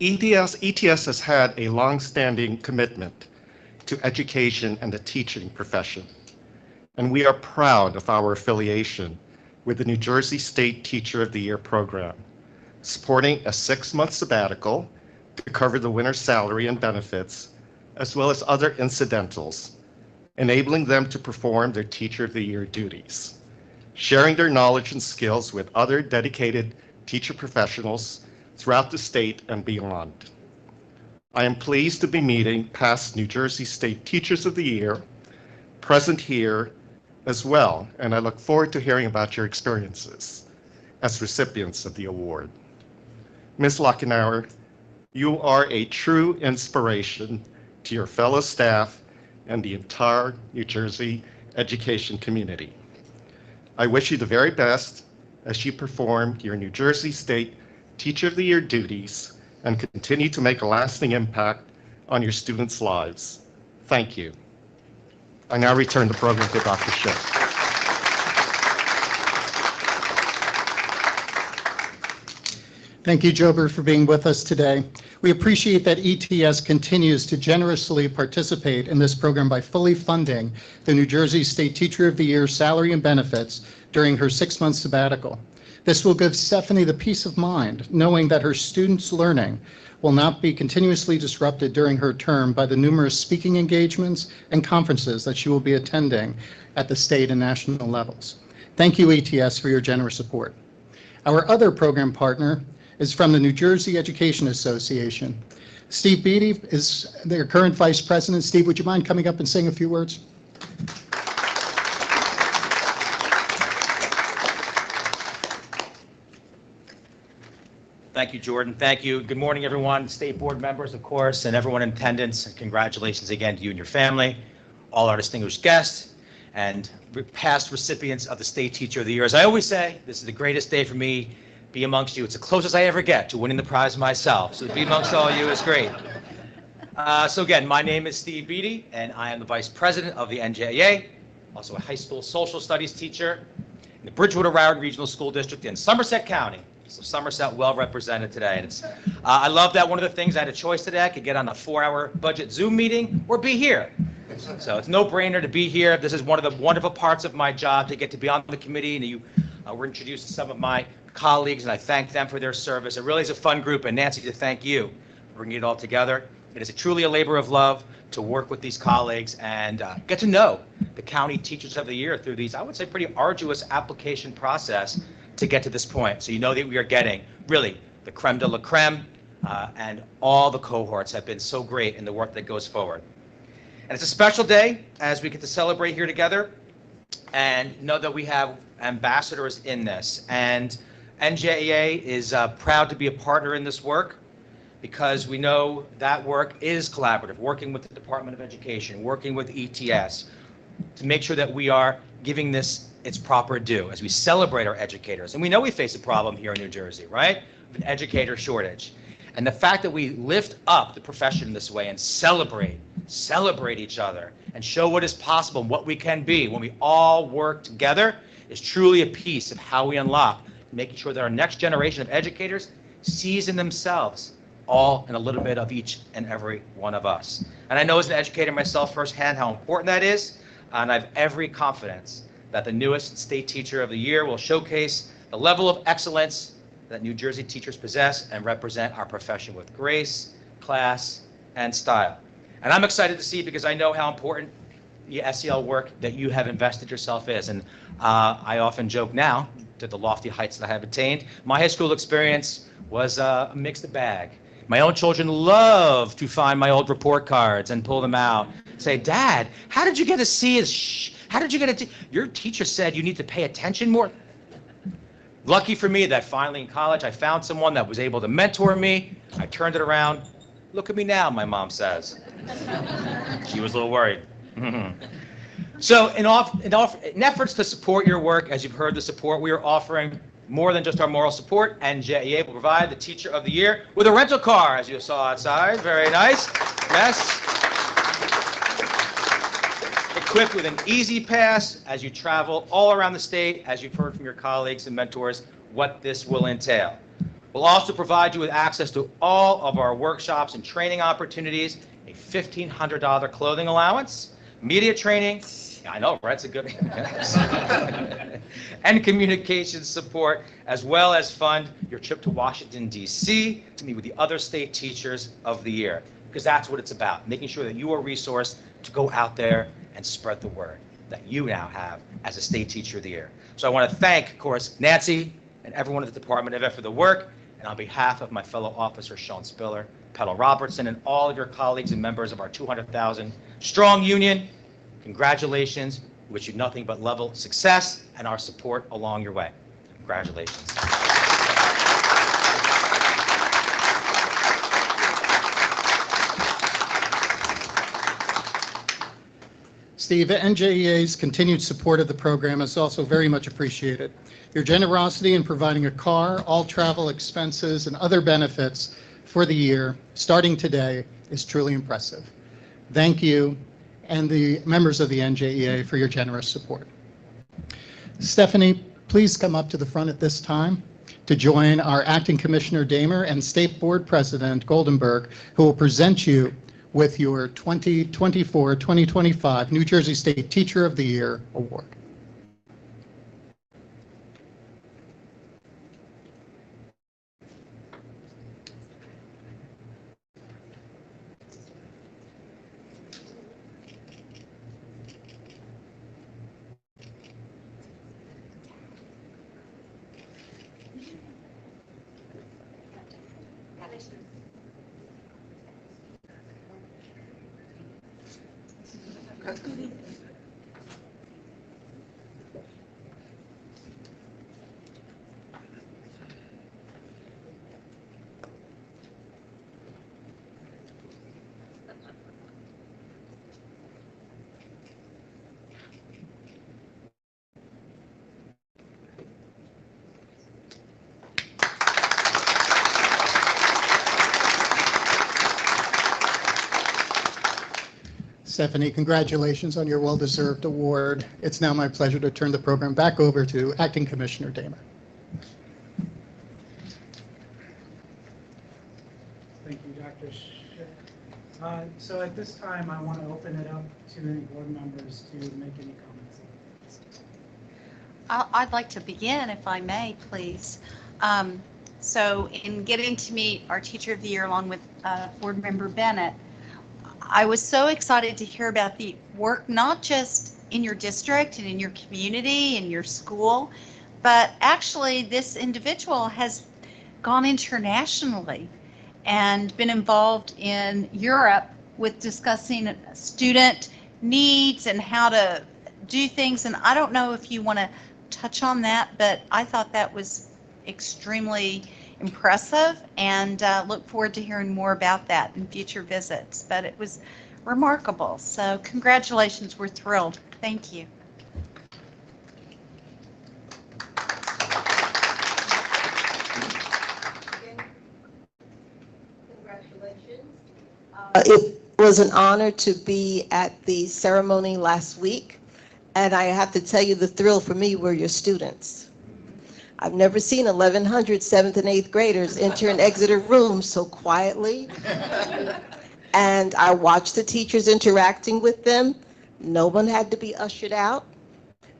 ETS has had a long-standing commitment to education and the teaching profession, and we are proud of our affiliation with the New Jersey State Teacher of the Year program, supporting a 6-month sabbatical to cover the winter's salary and benefits, as well as other incidentals, enabling them to perform their Teacher of the Year duties, sharing their knowledge and skills with other dedicated teacher professionals throughout the state and beyond. I am pleased to be meeting past New Jersey State Teachers of the Year, present here as well, and I look forward to hearing about your experiences as recipients of the award. Ms. Lochinauer, you are a true inspiration to your fellow staff and the entire New Jersey education community. I wish you the very best as you perform your New Jersey State Teacher of the Year duties and continue to make a lasting impact on your students' lives. Thank you. I now return the program to Dr. Schiff. Thank you, Jobert, for being with us today. We appreciate that ETS continues to generously participate in this program by fully funding the New Jersey State Teacher of the Year salary and benefits during her 6-month sabbatical. This will give Stephanie the peace of mind, knowing that her students' learning will not be continuously disrupted during her term by the numerous speaking engagements and conferences that she will be attending at the state and national levels. Thank you, ETS, for your generous support. Our other program partner is from the New Jersey Education Association. Steve Beatty is their current vice president. Steve, would you mind coming up and saying a few words? Thank you, Jordan. Thank you. Good morning, everyone. State board members, of course, and everyone in attendance. And congratulations again to you and your family, all our distinguished guests, and past recipients of the State Teacher of the Year. As I always say, this is the greatest day for me. Be amongst you. It's the closest I ever get to winning the prize myself. So to be amongst all of you is great. So again, my name is Steve Beatty, and I am the Vice President of the NJEA, also a high school social studies teacher in the Bridgewater-Broward Regional School District in Somerset County. So Somerset well represented today. And it's, I love that one of the things I had a choice today. I could get on a 4-hour budget Zoom meeting or be here. So it's no brainer to be here. This is one of the wonderful parts of my job, to get to be on the committee. And you were introduced to some of my colleagues, and I thank them for their service. It really is a fun group. And Nancy, to thank you for bringing it all together. It is truly a labor of love to work with these colleagues and get to know the County Teachers of the Year through these, I would say, pretty arduous application process to get to this point. So you know that we are getting really the creme de la creme, and all the cohorts have been so great in the work that goes forward. And it's a special day as we get to celebrate here together and know that we have ambassadors in this. And NJEA is proud to be a partner in this work, because we know that work is collaborative, working with the Department of Education, working with ETS, to make sure that we are giving this its proper due as we celebrate our educators. And we know we face a problem here in New Jersey, right? An educator shortage. And the fact that we lift up the profession this way and celebrate each other and show what is possible and what we can be when we all work together is truly a piece of how we unlock making sure that our next generation of educators sees in themselves all and a little bit of each and every one of us. And I know as an educator myself firsthand how important that is, and I have every confidence that the newest State Teacher of the Year will showcase the level of excellence that New Jersey teachers possess and represent our profession with grace, class, and style. And I'm excited to see, because I know how important the SEL work that you have invested yourself is. And I often joke now, to the lofty heights that I have attained, my high school experience was a mixed bag. My own children love to find my old report cards and pull them out. Say, Dad, how did you get a C? How did you get a D? Your teacher said you need to pay attention more. Lucky for me that finally in college I found someone that was able to mentor me. I turned it around. Look at me now, my mom says. She was a little worried. So in efforts to support your work, as you've heard the support, we are offering more than just our moral support. NJEA will provide the Teacher of the Year with a rental car, as you saw outside. Very nice. Yes. Equipped with an easy pass as you travel all around the state, as you've heard from your colleagues and mentors, what this will entail. We'll also provide you with access to all of our workshops and training opportunities, a $1,500 clothing allowance, media training, I know, right? It's a good and communications support, as well as fund your trip to Washington, D.C. to meet with the other State Teachers of the Year, because that's what it's about, making sure that you are resourced to go out there and spread the word that you now have as a State Teacher of the Year. So I want to thank, of course, Nancy and everyone at the Department of Ed for the work, and on behalf of my fellow officers, Sean Spiller, Petal Robertson, and all of your colleagues and members of our 200,000 strong union, congratulations. We wish you nothing but level success and our support along your way. Congratulations. Steve, NJEA's continued support of the program is also very much appreciated. Your generosity in providing a car, all travel expenses, and other benefits for the year, starting today, is truly impressive. Thank you, and the members of the NJEA, for your generous support. Stephanie, please come up to the front at this time to join our Acting Commissioner Damer and State Board President Goldenberg, who will present you with your 2024-2025 New Jersey State Teacher of the Year Award. Stephanie. Congratulations on your well-deserved award. It's now my pleasure to turn the program back over to Acting Commissioner Damer. Thank you, Dr. Schiff. So at this time, I want to open it up to any board members to make any comments. I'd like to begin, if I may, please. So in getting to meet our Teacher of the Year along with Board Member Bennett, I was so excited to hear about the work, not just in your district and in your community and your school, but actually this individual has gone internationally and been involved in Europe with discussing student needs and how to do things. And I don't know if you want to touch on that, but I thought that was extremely impressive, and look forward to hearing more about that in future visits. But it was remarkable. So congratulations. We're thrilled. Thank you. Congratulations. It was an honor to be at the ceremony last week, and I have to tell you, the thrill for me were your students. I've never seen 1,100 7th and 8th graders enter and exit a room so quietly. And I watched the teachers interacting with them. No one had to be ushered out.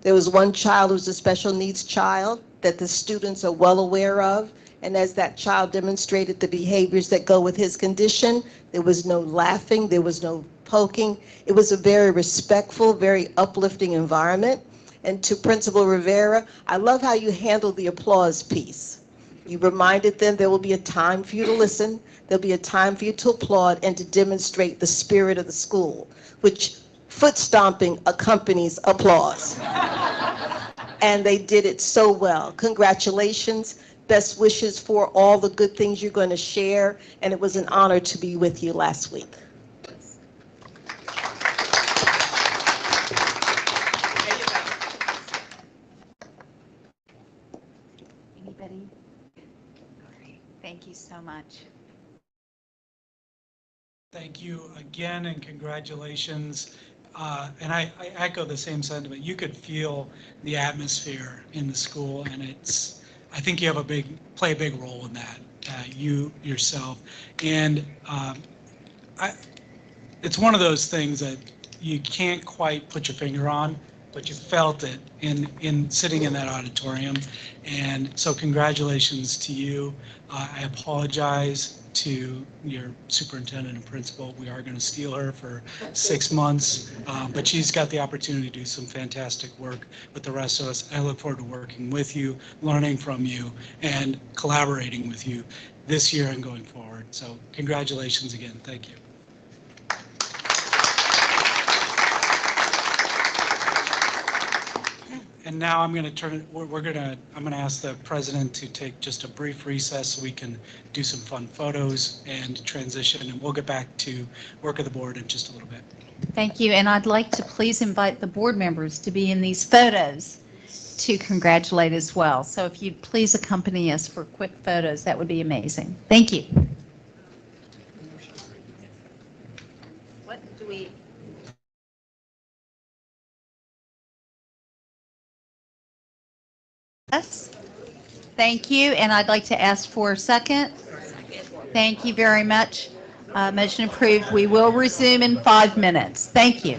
There was one child who was a special needs child that the students are well aware of. And as that child demonstrated the behaviors that go with his condition, there was no laughing, there was no poking. It was a very respectful, very uplifting environment. And to Principal Rivera, I love how you handled the applause piece. You reminded them there will be a time for you to listen, there'll be a time for you to applaud and to demonstrate the spirit of the school, which foot stomping accompanies applause. And they did it so well. Congratulations. Best wishes for all the good things you're going to share. And it was an honor to be with you last week. Anybody? Great. Thank you so much. Thank you again and congratulations. And I echo the same sentiment. You could feel the atmosphere in the school, and I think you have play a big role in that, you yourself. And it's one of those things that you can't quite put your finger on, but you felt it in sitting in that auditorium. And so congratulations to you. I apologize to your superintendent and principal. We are going to steal her for 6 months, but she's got the opportunity to do some fantastic work with the rest of us. I look forward to working with you, learning from you, and collaborating with you this year and going forward. So congratulations again. Thank you. And now I'm going to turn it, I'm going to ask the president to take just a brief recess so we can do some fun photos and transition, and we'll get back to work of the board in just a little bit. Thank you. And I'd like to please invite the board members to be in these photos to congratulate as well. So if you'd please accompany us for quick photos, that would be amazing. Thank you. What do we? Yes. Thank you. And I'd like to ask for a second. Thank you very much. Motion approved. We will resume in 5 minutes. Thank you.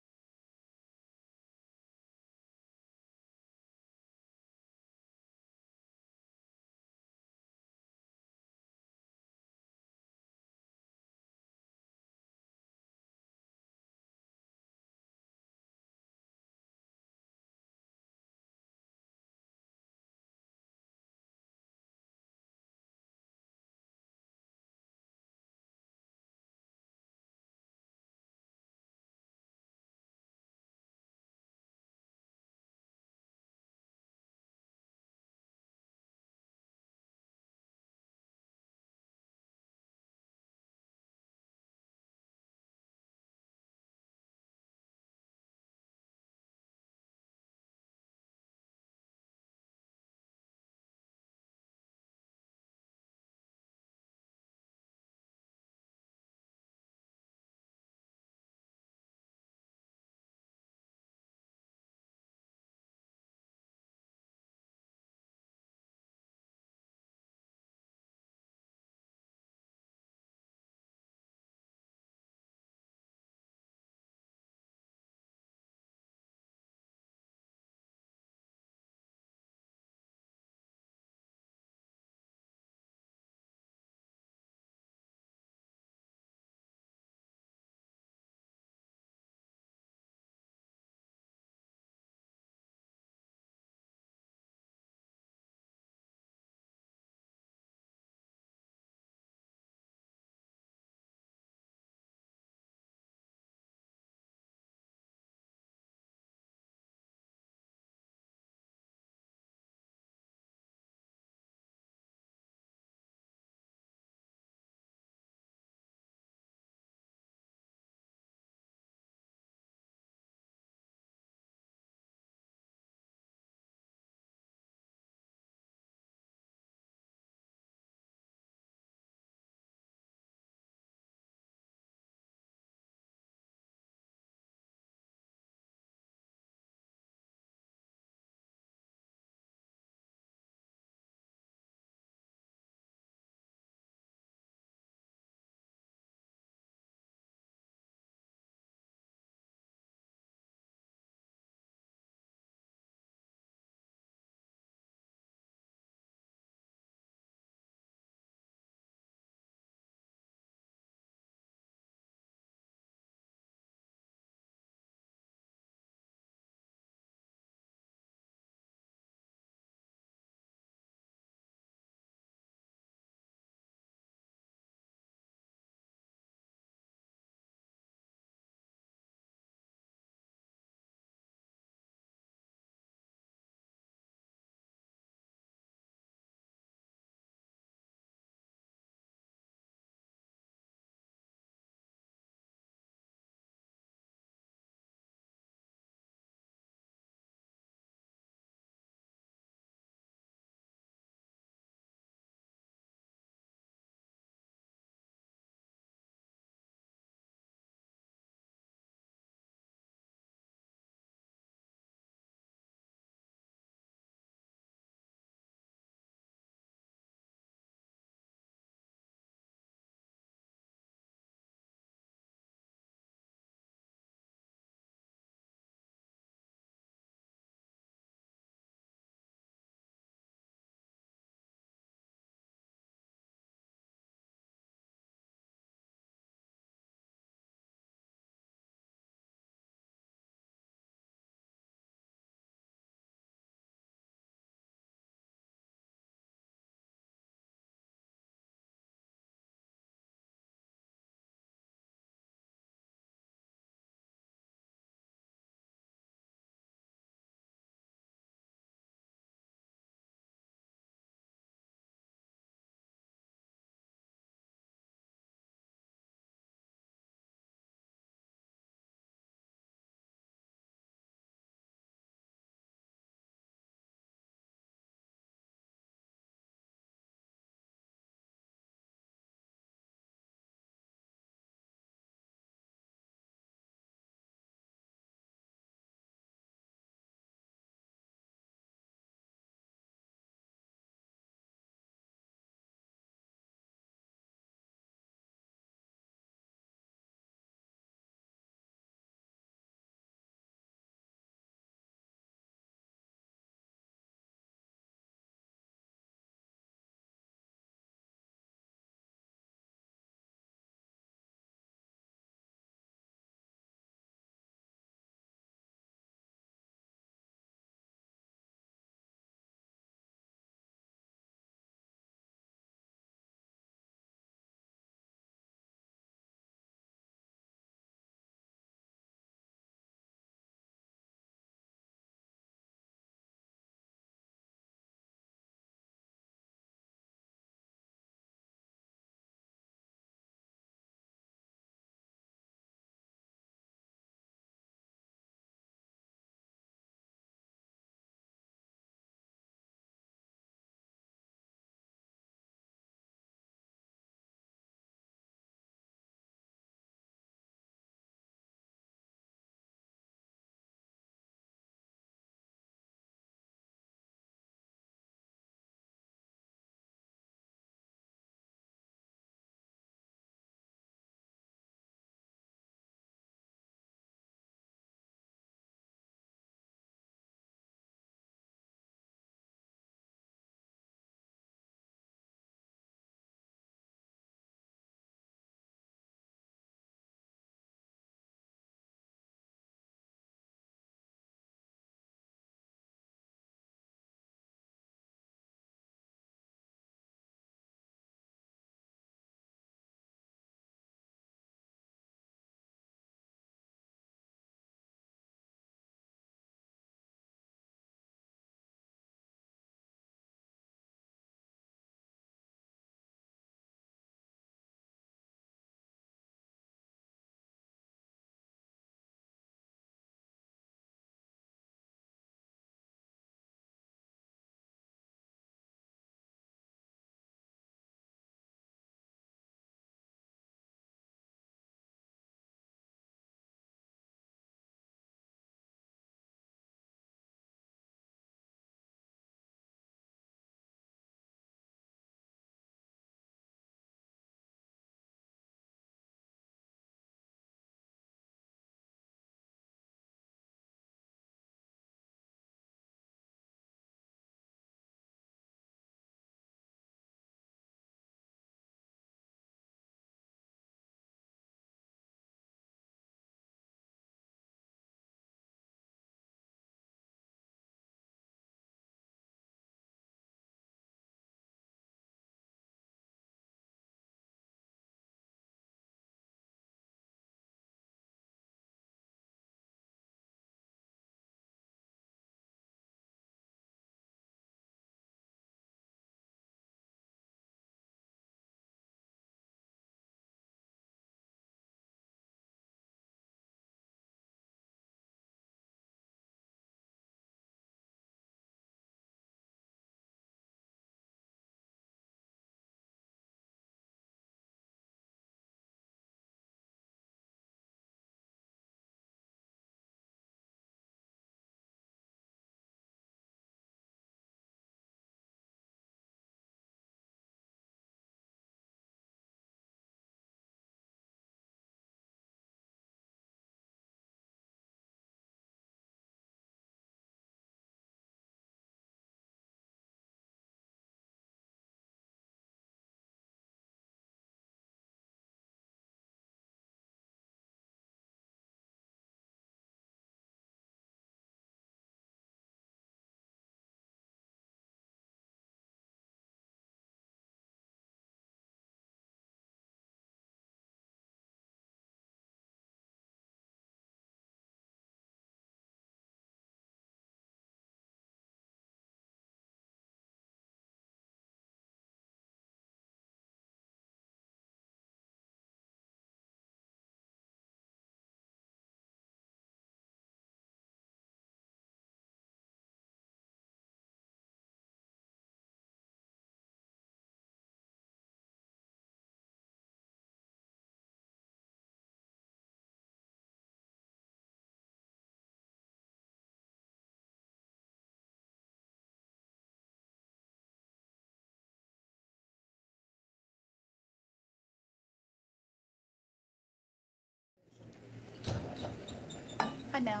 I know.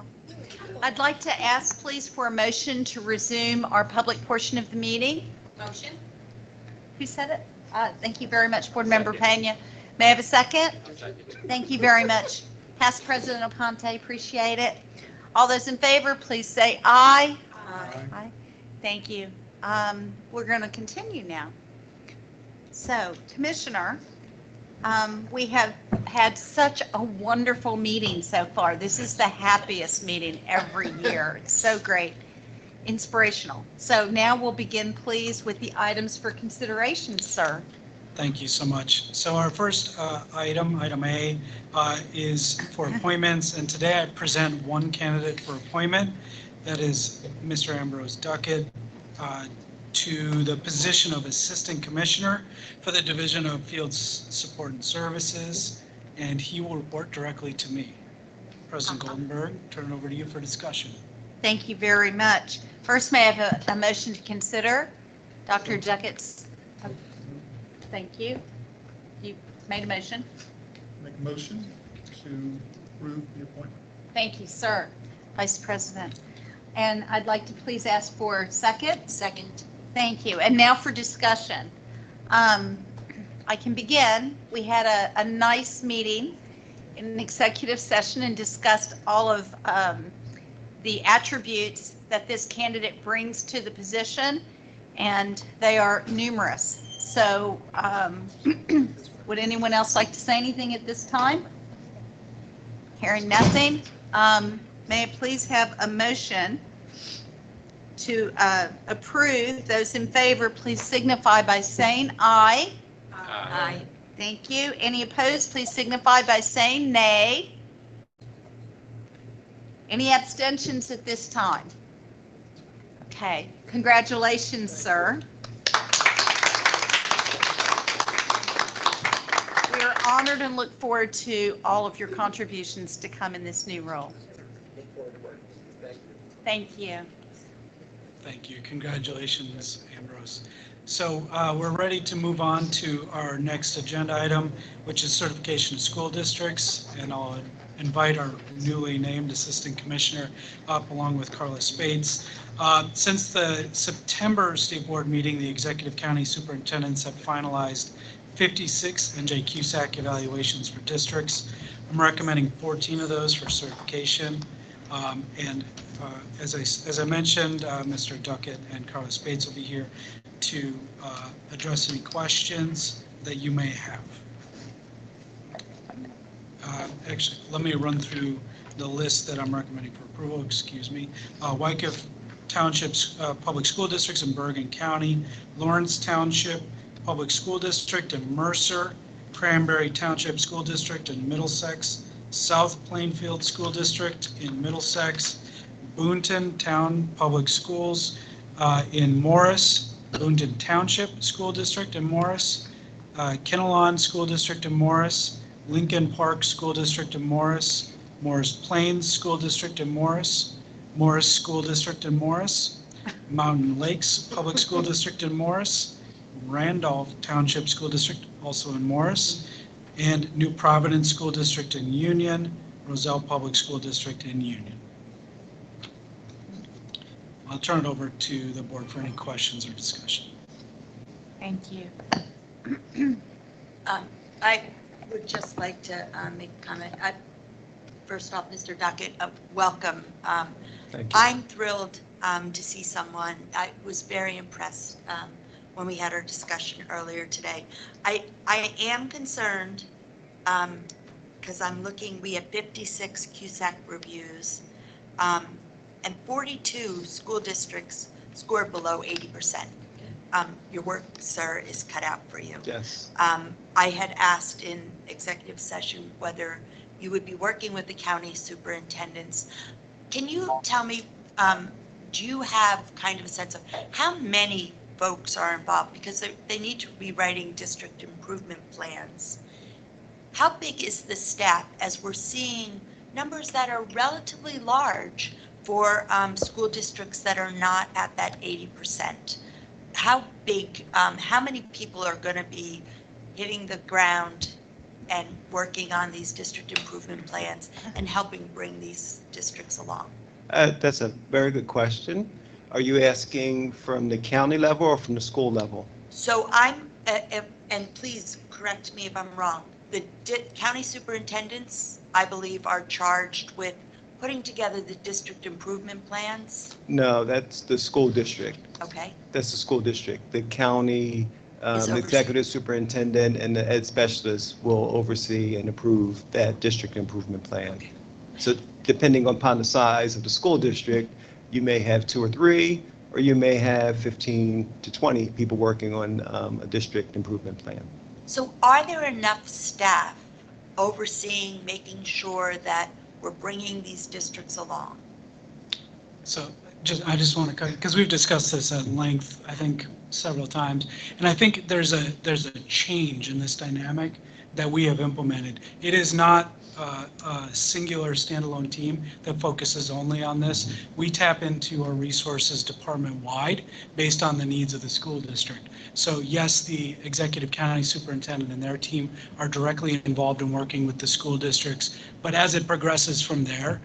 I'd like to ask, please, for a motion to resume our public portion of the meeting. Motion? Who said it? Thank you very much, Board Member Pena. May I have a second? Thank you very much. Past President Aponte, appreciate it. All those in favor, please say aye. Aye. Thank you. We're going to continue now. So, Commissioner, we have had such a wonderful meeting so far. This is the happiest meeting every year. It's so great. Inspirational. So now we'll begin, please, with the items for consideration, sir. Thank you so much. So our first item A, is for appointments, and today I present one candidate for appointment. That is Mr. Ambrose Duckett to the position of Assistant Commissioner for the Division of Field Support and Services, and he will report directly to me. President Goldenberg, turn it over to you for discussion. Thank you very much. First, may I have a motion to consider? Dr. Duckett's. Thank you. You made a motion. Make a motion to approve the appointment. Thank you, sir. Vice President. And I'd like to please ask for a second. Second. Thank you. And now for discussion. I can begin. We had a nice meeting in an executive session and discussed all of the attributes that this candidate brings to the position, and they are numerous. So would anyone else like to say anything at this time? Hearing nothing, may I please have a motion to approve? Those in favor, please signify by saying aye. Aye. Thank you. Any opposed, please signify by saying nay. Any abstentions at this time? Okay, congratulations, sir. We are honored and look forward to all of your contributions to come in this new role. Thank you. Thank you. Congratulations, Ambrose. So we're ready to move on to our next agenda item, which is certification of school districts, and I'll invite our newly named Assistant Commissioner up along with Carla Spades. Since the September State Board meeting, the Executive County Superintendents have finalized 56 NJ CUSAC evaluations for districts. I'm recommending 14 of those for certification. As I mentioned, Mr. Duckett and Carla Spades will be here to address any questions that you may have. Actually, let me run through the list that I'm recommending for approval. Excuse me. Wyckoff Township's Public School Districts in Bergen County, Lawrence Township Public School District in Mercer, Cranberry Township School District in Middlesex, South Plainfield School District in Middlesex, Boonton Town Public Schools in Morris, Boonton Township School District in Morris, Kinnelon School District in Morris, Lincoln Park School District in Morris, Morris Plains School District in Morris, Morris School District in Morris, Mountain Lakes Public School District in Morris, Randolph Township School District also in Morris, and New Providence School District in Union, Roselle Public School District in Union. I'll turn it over to the board for any questions or discussion. Thank you. I would just like to make a comment. First off, Mr. Duckett, welcome. Thank you. I'm thrilled to see someone. I was very impressed when we had our discussion earlier today. I am concerned because I'm looking, we have 56 CUSAC reviews and 42 school districts scored below 80%. Your work, sir, is cut out for you. Yes. I had asked in executive session whether you would be working with the county superintendents. Can you tell me, do you have kind of a sense of how many folks are involved? Because they need to be writing district improvement plans. How big is the staff as we're seeing numbers that are relatively large for school districts that are not at that 80%? How big, how many people are going to be hitting the ground and working on these district improvement plans and helping bring these districts along? That's a very good question. Are you asking from the county level or from the school level? So and please correct me if I'm wrong, the county superintendents, I believe, are charged with putting together the district improvement plans? No, that's the school district. Okay. That's the school district. The county executive superintendent and the ed specialist will oversee and approve that district improvement plan. Okay. So depending upon the size of the school district, you may have 2 or 3, or you may have 15 to 20 people working on a district improvement plan. So are there enough staff overseeing, making sure that we're bringing these districts along? So I just want to cut, because we've discussed this at length, I think, several times, and I think there's a change in this dynamic that we have implemented. It is not a singular standalone team that focuses only on this. We tap into our resources department-wide based on the needs of the school district. So yes, the executive county superintendent and their team are directly involved in working with the school districts, but as it progresses from there,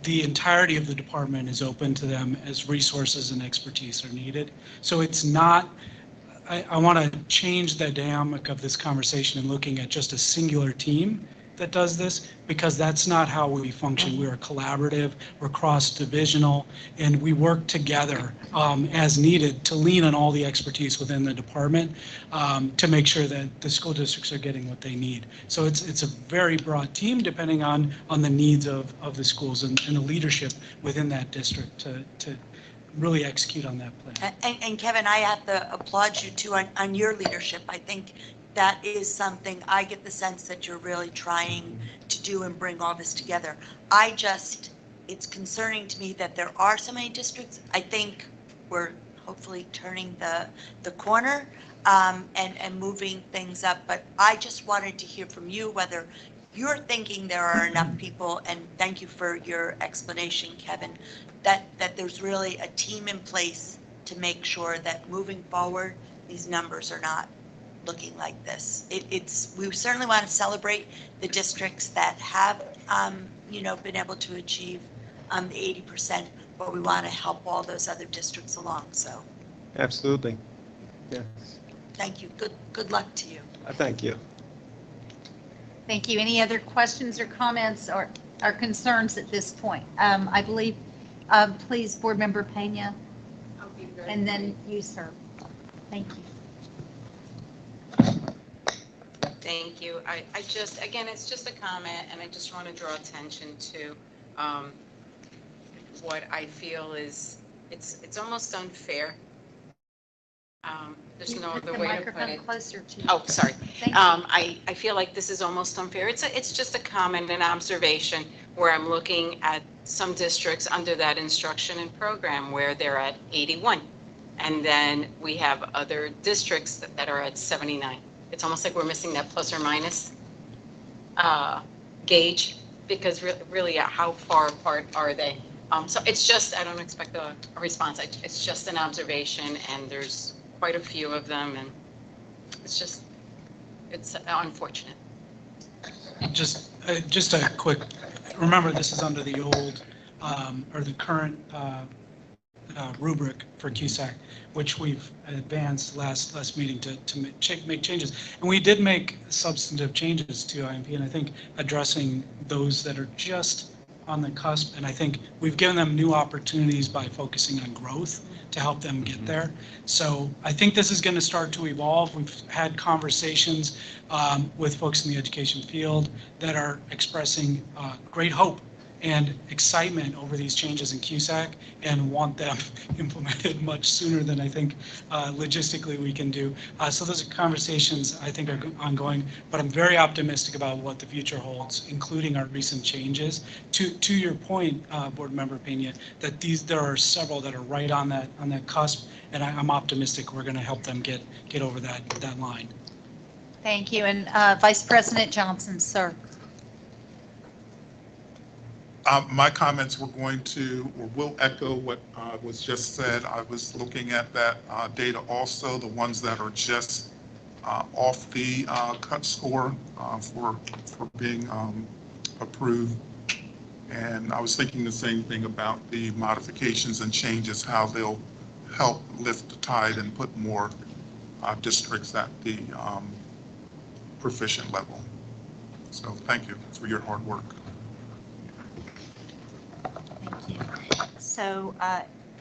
the entirety of the department is open to them as resources and expertise are needed. So it's not, I want to change the dynamic of this conversation and looking at just a singular team that does this, because that's not how we function. We're collaborative, we're cross-divisional, and we work together as needed to lean on all the expertise within the department to make sure that the school districts are getting what they need. So it's a very broad team depending on the needs of the schools and the leadership within that district to really execute on that plan. And Kevin, I have to applaud you too on your leadership. I think that is something, I get the sense that you're really trying to do and bring all this together. It's concerning to me that there are so many districts. I think we're hopefully turning the corner and moving things up. But I just wanted to hear from you whether you're thinking there are enough people, and thank you for your explanation, Kevin, that there's really a team in place to make sure that moving forward, these numbers are not looking like this. We certainly want to celebrate the districts that have, been able to achieve the 80%, but we want to help all those other districts along. So, Absolutely. Yes. Thank you. Good luck to you. Thank you. Thank you. Any other questions or comments or concerns at this point? I believe, please, Board Member Pena, and then you, sir. Thank you. Thank you. I just, again, it's just a comment, and I just want to draw attention to what I feel is, it's almost unfair. There's no other way to put it. Closer to you. Oh, sorry. Thank you. I feel like this is almost unfair. It's just a comment, an observation, where I'm looking at some districts under that instruction and program where they're at 81. And then we have other districts that are at 79. It's almost like we're missing that plus or minus gauge, because really, how far apart are they? So it's just, I don't expect a response. It's just an observation, and there's quite a few of them, and it's unfortunate. Just a quick, remember this is under the old or the current rubric for QSAC, which we've advanced last meeting to make changes. And we did make substantive changes to IMP, and I think addressing those that are just on the cusp, and I think we've given them new opportunities by focusing on growth to help them get there. So I think this is going to start to evolve. We've had conversations with folks in the education field that are expressing great hope and excitement over these changes in QSAC and want them implemented much sooner than I think logistically we can do. So those are conversations I think are ongoing, but I'm very optimistic about what the future holds, including our recent changes. To your point, Board Member Pena, that there are several that are right on that cusp, and I'm optimistic we're going to help them get over that line. Thank you. And Vice President Johnson, sir. My comments were will echo what was just said. I was looking at that data also, the ones that are just off the cut score for being approved. And I was thinking the same thing about the modifications and changes, how they'll help lift the tide and put more districts at the proficient level. So thank you for your hard work. Thank you. So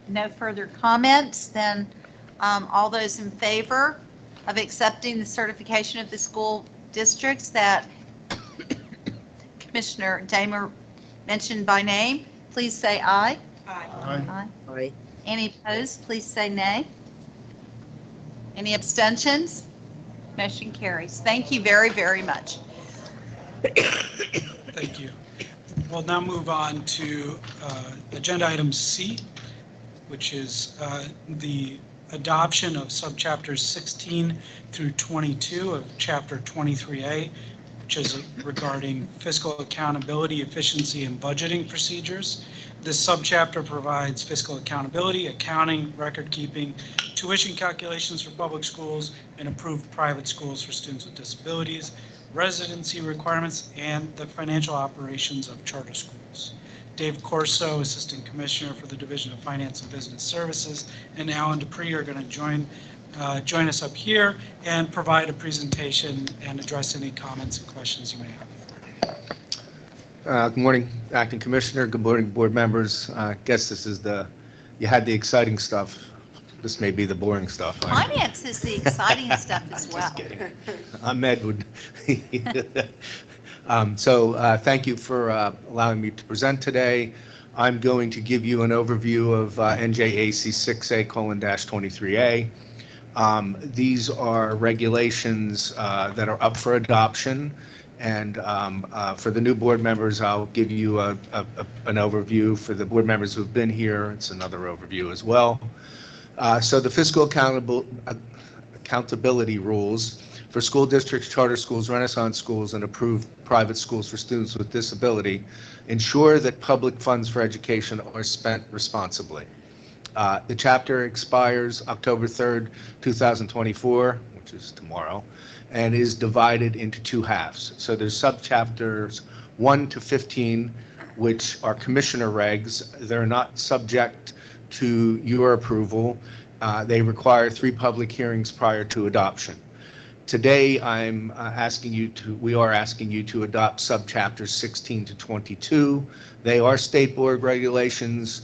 no further comments, then all those in favor of accepting the certification of the school districts that Commissioner Damer mentioned by name, please say aye. Aye. Aye. Any opposed, please say nay. Any abstentions? Motion carries. Thank you very, very much. Thank you. We'll now move on to agenda item C, which is the adoption of subchapters 16 through 22 of chapter 23A, which is regarding fiscal accountability, efficiency, and budgeting procedures. This subchapter provides fiscal accountability, accounting, record keeping, tuition calculations for public schools and approved private schools for students with disabilities, residency requirements, and the financial operations of charter schools. Dave Corso, Assistant Commissioner for the Division of Finance and Business Services, and Alan Dupree are going to join us up here and provide a presentation and address any comments and questions you may have. Good morning, Acting Commissioner. Good morning, board members. I guess this is you had the exciting stuff. This may be the boring stuff. Finance is the exciting stuff as well. Just kidding. I'm Edward. Thank you for allowing me to present today. I'm going to give you an overview of NJAC 6A:23A. These are regulations that are up for adoption. And for the new board members, I'll give you an overview. For the board members who've been here, it's another overview as well. So the fiscal accountability rules for school districts, charter schools, Renaissance schools, and approved private schools for students with disability ensure that public funds for education are spent responsibly. The chapter expires October 3rd, 2024, which is tomorrow, and is divided into two halves. So there's subchapters 1 to 15, which are commissioner regs. They're not subject to your approval. They require 3 public hearings prior to adoption. Today, we are asking you to adopt subchapters 16 to 22. They are state board regulations.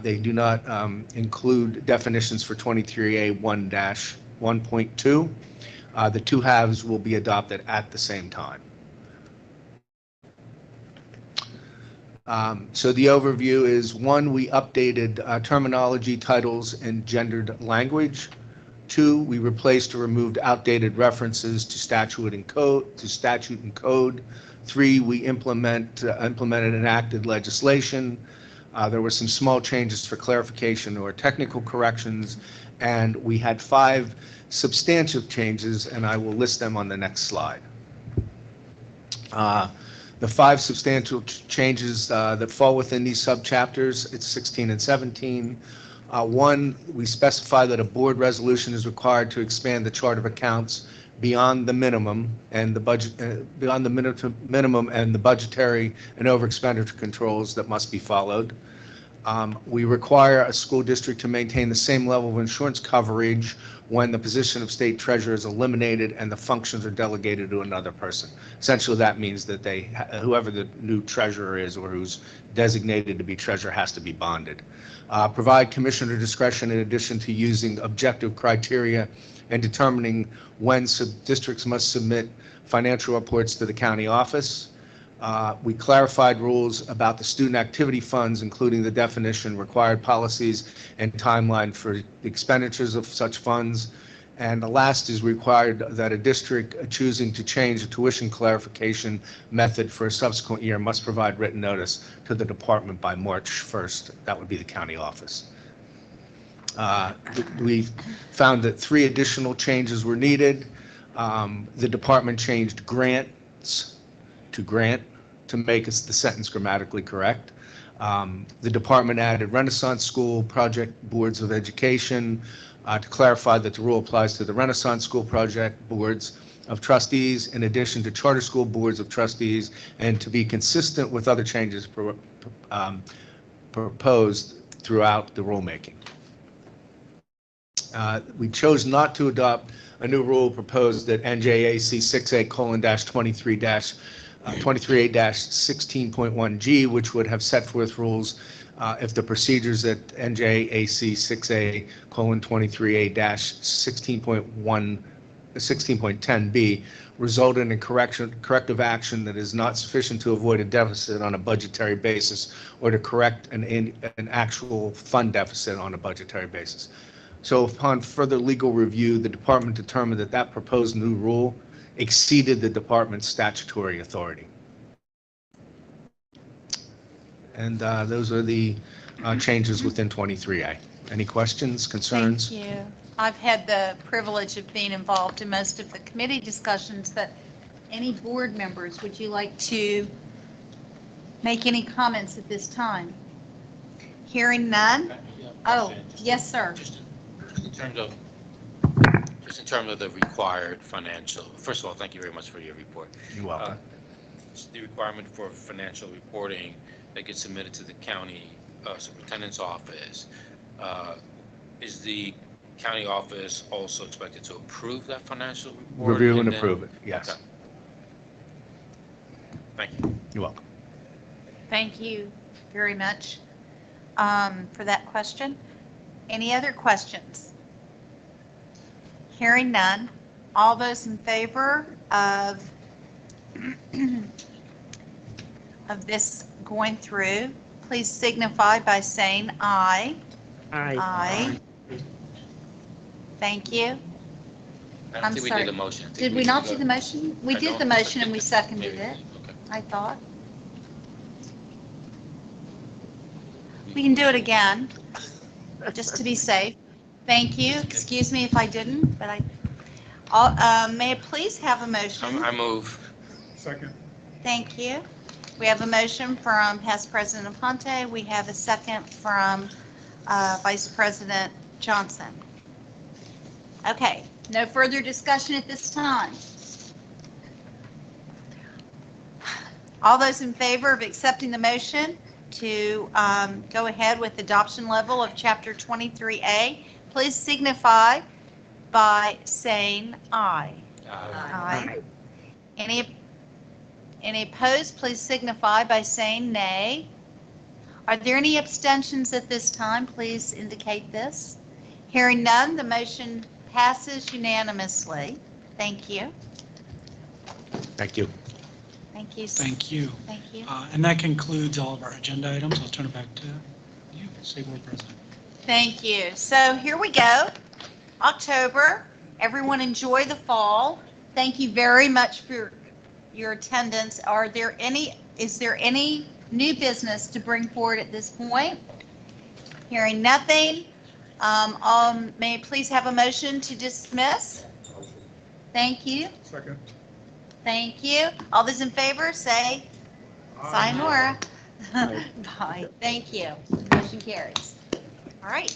They do not include definitions for 23A 1-1.2. The two halves will be adopted at the same time. So the overview is: 1, we updated terminology, titles, and gendered language. 2, we replaced or removed outdated references to statute and code. 3, we implemented and enacted legislation. There were some small changes for clarification or technical corrections, and we had 5 substantive changes, and I will list them on the next slide. The 5 substantial changes that fall within these subchapters, it's 16 and 17. 1, we specify that a board resolution is required to expand the chart of accounts beyond the minimum and the minimum and the budgetary and over expenditure controls that must be followed. We require a school district to maintain the same level of insurance coverage when the position of state treasurer is eliminated and the functions are delegated to another person. Essentially, that means that whoever the new treasurer is or who's designated to be treasurer has to be bonded. Provide commissioner discretion in addition to using objective criteria and determining when districts must submit financial reports to the county office. We clarified rules about the student activity funds, including the definition, required policies, and timeline for the expenditures of such funds. And the last is required that a district choosing to change the tuition clarification method for a subsequent year must provide written notice to the department by March 1st. That would be the county office. We found that 3 additional changes were needed. The department changed grants to grant to make the sentence grammatically correct. The department added Renaissance School, project boards of education, to clarify that the rule applies to the Renaissance School Project boards of trustees in addition to charter school boards of trustees, and to be consistent with other changes proposed throughout the rulemaking. We chose not to adopt a new rule proposed at NJAC 6A:23A-16.1G, which would have set forth rules if the procedures at NJAC 6A:23A-16.10B resulted in corrective action that is not sufficient to avoid a deficit on a budgetary basis or to correct an actual fund deficit on a budgetary basis. So upon further legal review, the department determined that that proposed new rule exceeded the department's statutory authority. And those are the changes within 23A. Any questions, concerns? Thank you. I've had the privilege of being involved in most of the committee discussions, but any board members, would you like to make any comments at this time? Hearing none? Oh, yes, sir. In terms of the required financial, first of all, thank you very much for your report. You're welcome. The requirement for financial reporting that gets submitted to the county superintendent's office, is the county office also expected to approve that financial report? Review and approve it, yes. Okay. Thank you. You're welcome. Thank you very much for that question. Any other questions? Hearing none. All those in favor of this going through, please signify by saying aye. Aye. Aye. Thank you. I don't I'm think we sorry. did the motion. Did we not do the motion? We I did don't the think we motion and did we that. seconded Maybe. it, Okay. I thought. We can do it again, just to be safe. Thank you. Excuse me if I didn't, but may I please have a motion? I move. Second. Thank you. We have a motion from past President Aponte. We have a second from Vice President Johnson. Okay, no further discussion at this time. All those in favor of accepting the motion to go ahead with adoption level of Chapter 23A, please signify by saying aye. Aye. Any opposed, please signify by saying nay. Are there any abstentions at this time? Please indicate this. Hearing none, the motion passes unanimously. Thank you. Thank you. Thank you. Thank you. Thank you. And that concludes all of our agenda items. I'll turn it back to you, State Board President. Thank you. So here we go. October. Everyone enjoy the fall. Thank you very much for your attendance. Is there any new business to bring forward at this point? Hearing nothing. May I please have a motion to dismiss? Thank you. Second. Thank you. All those in favor say sayonara. Bye. Thank you. Motion carries. All right.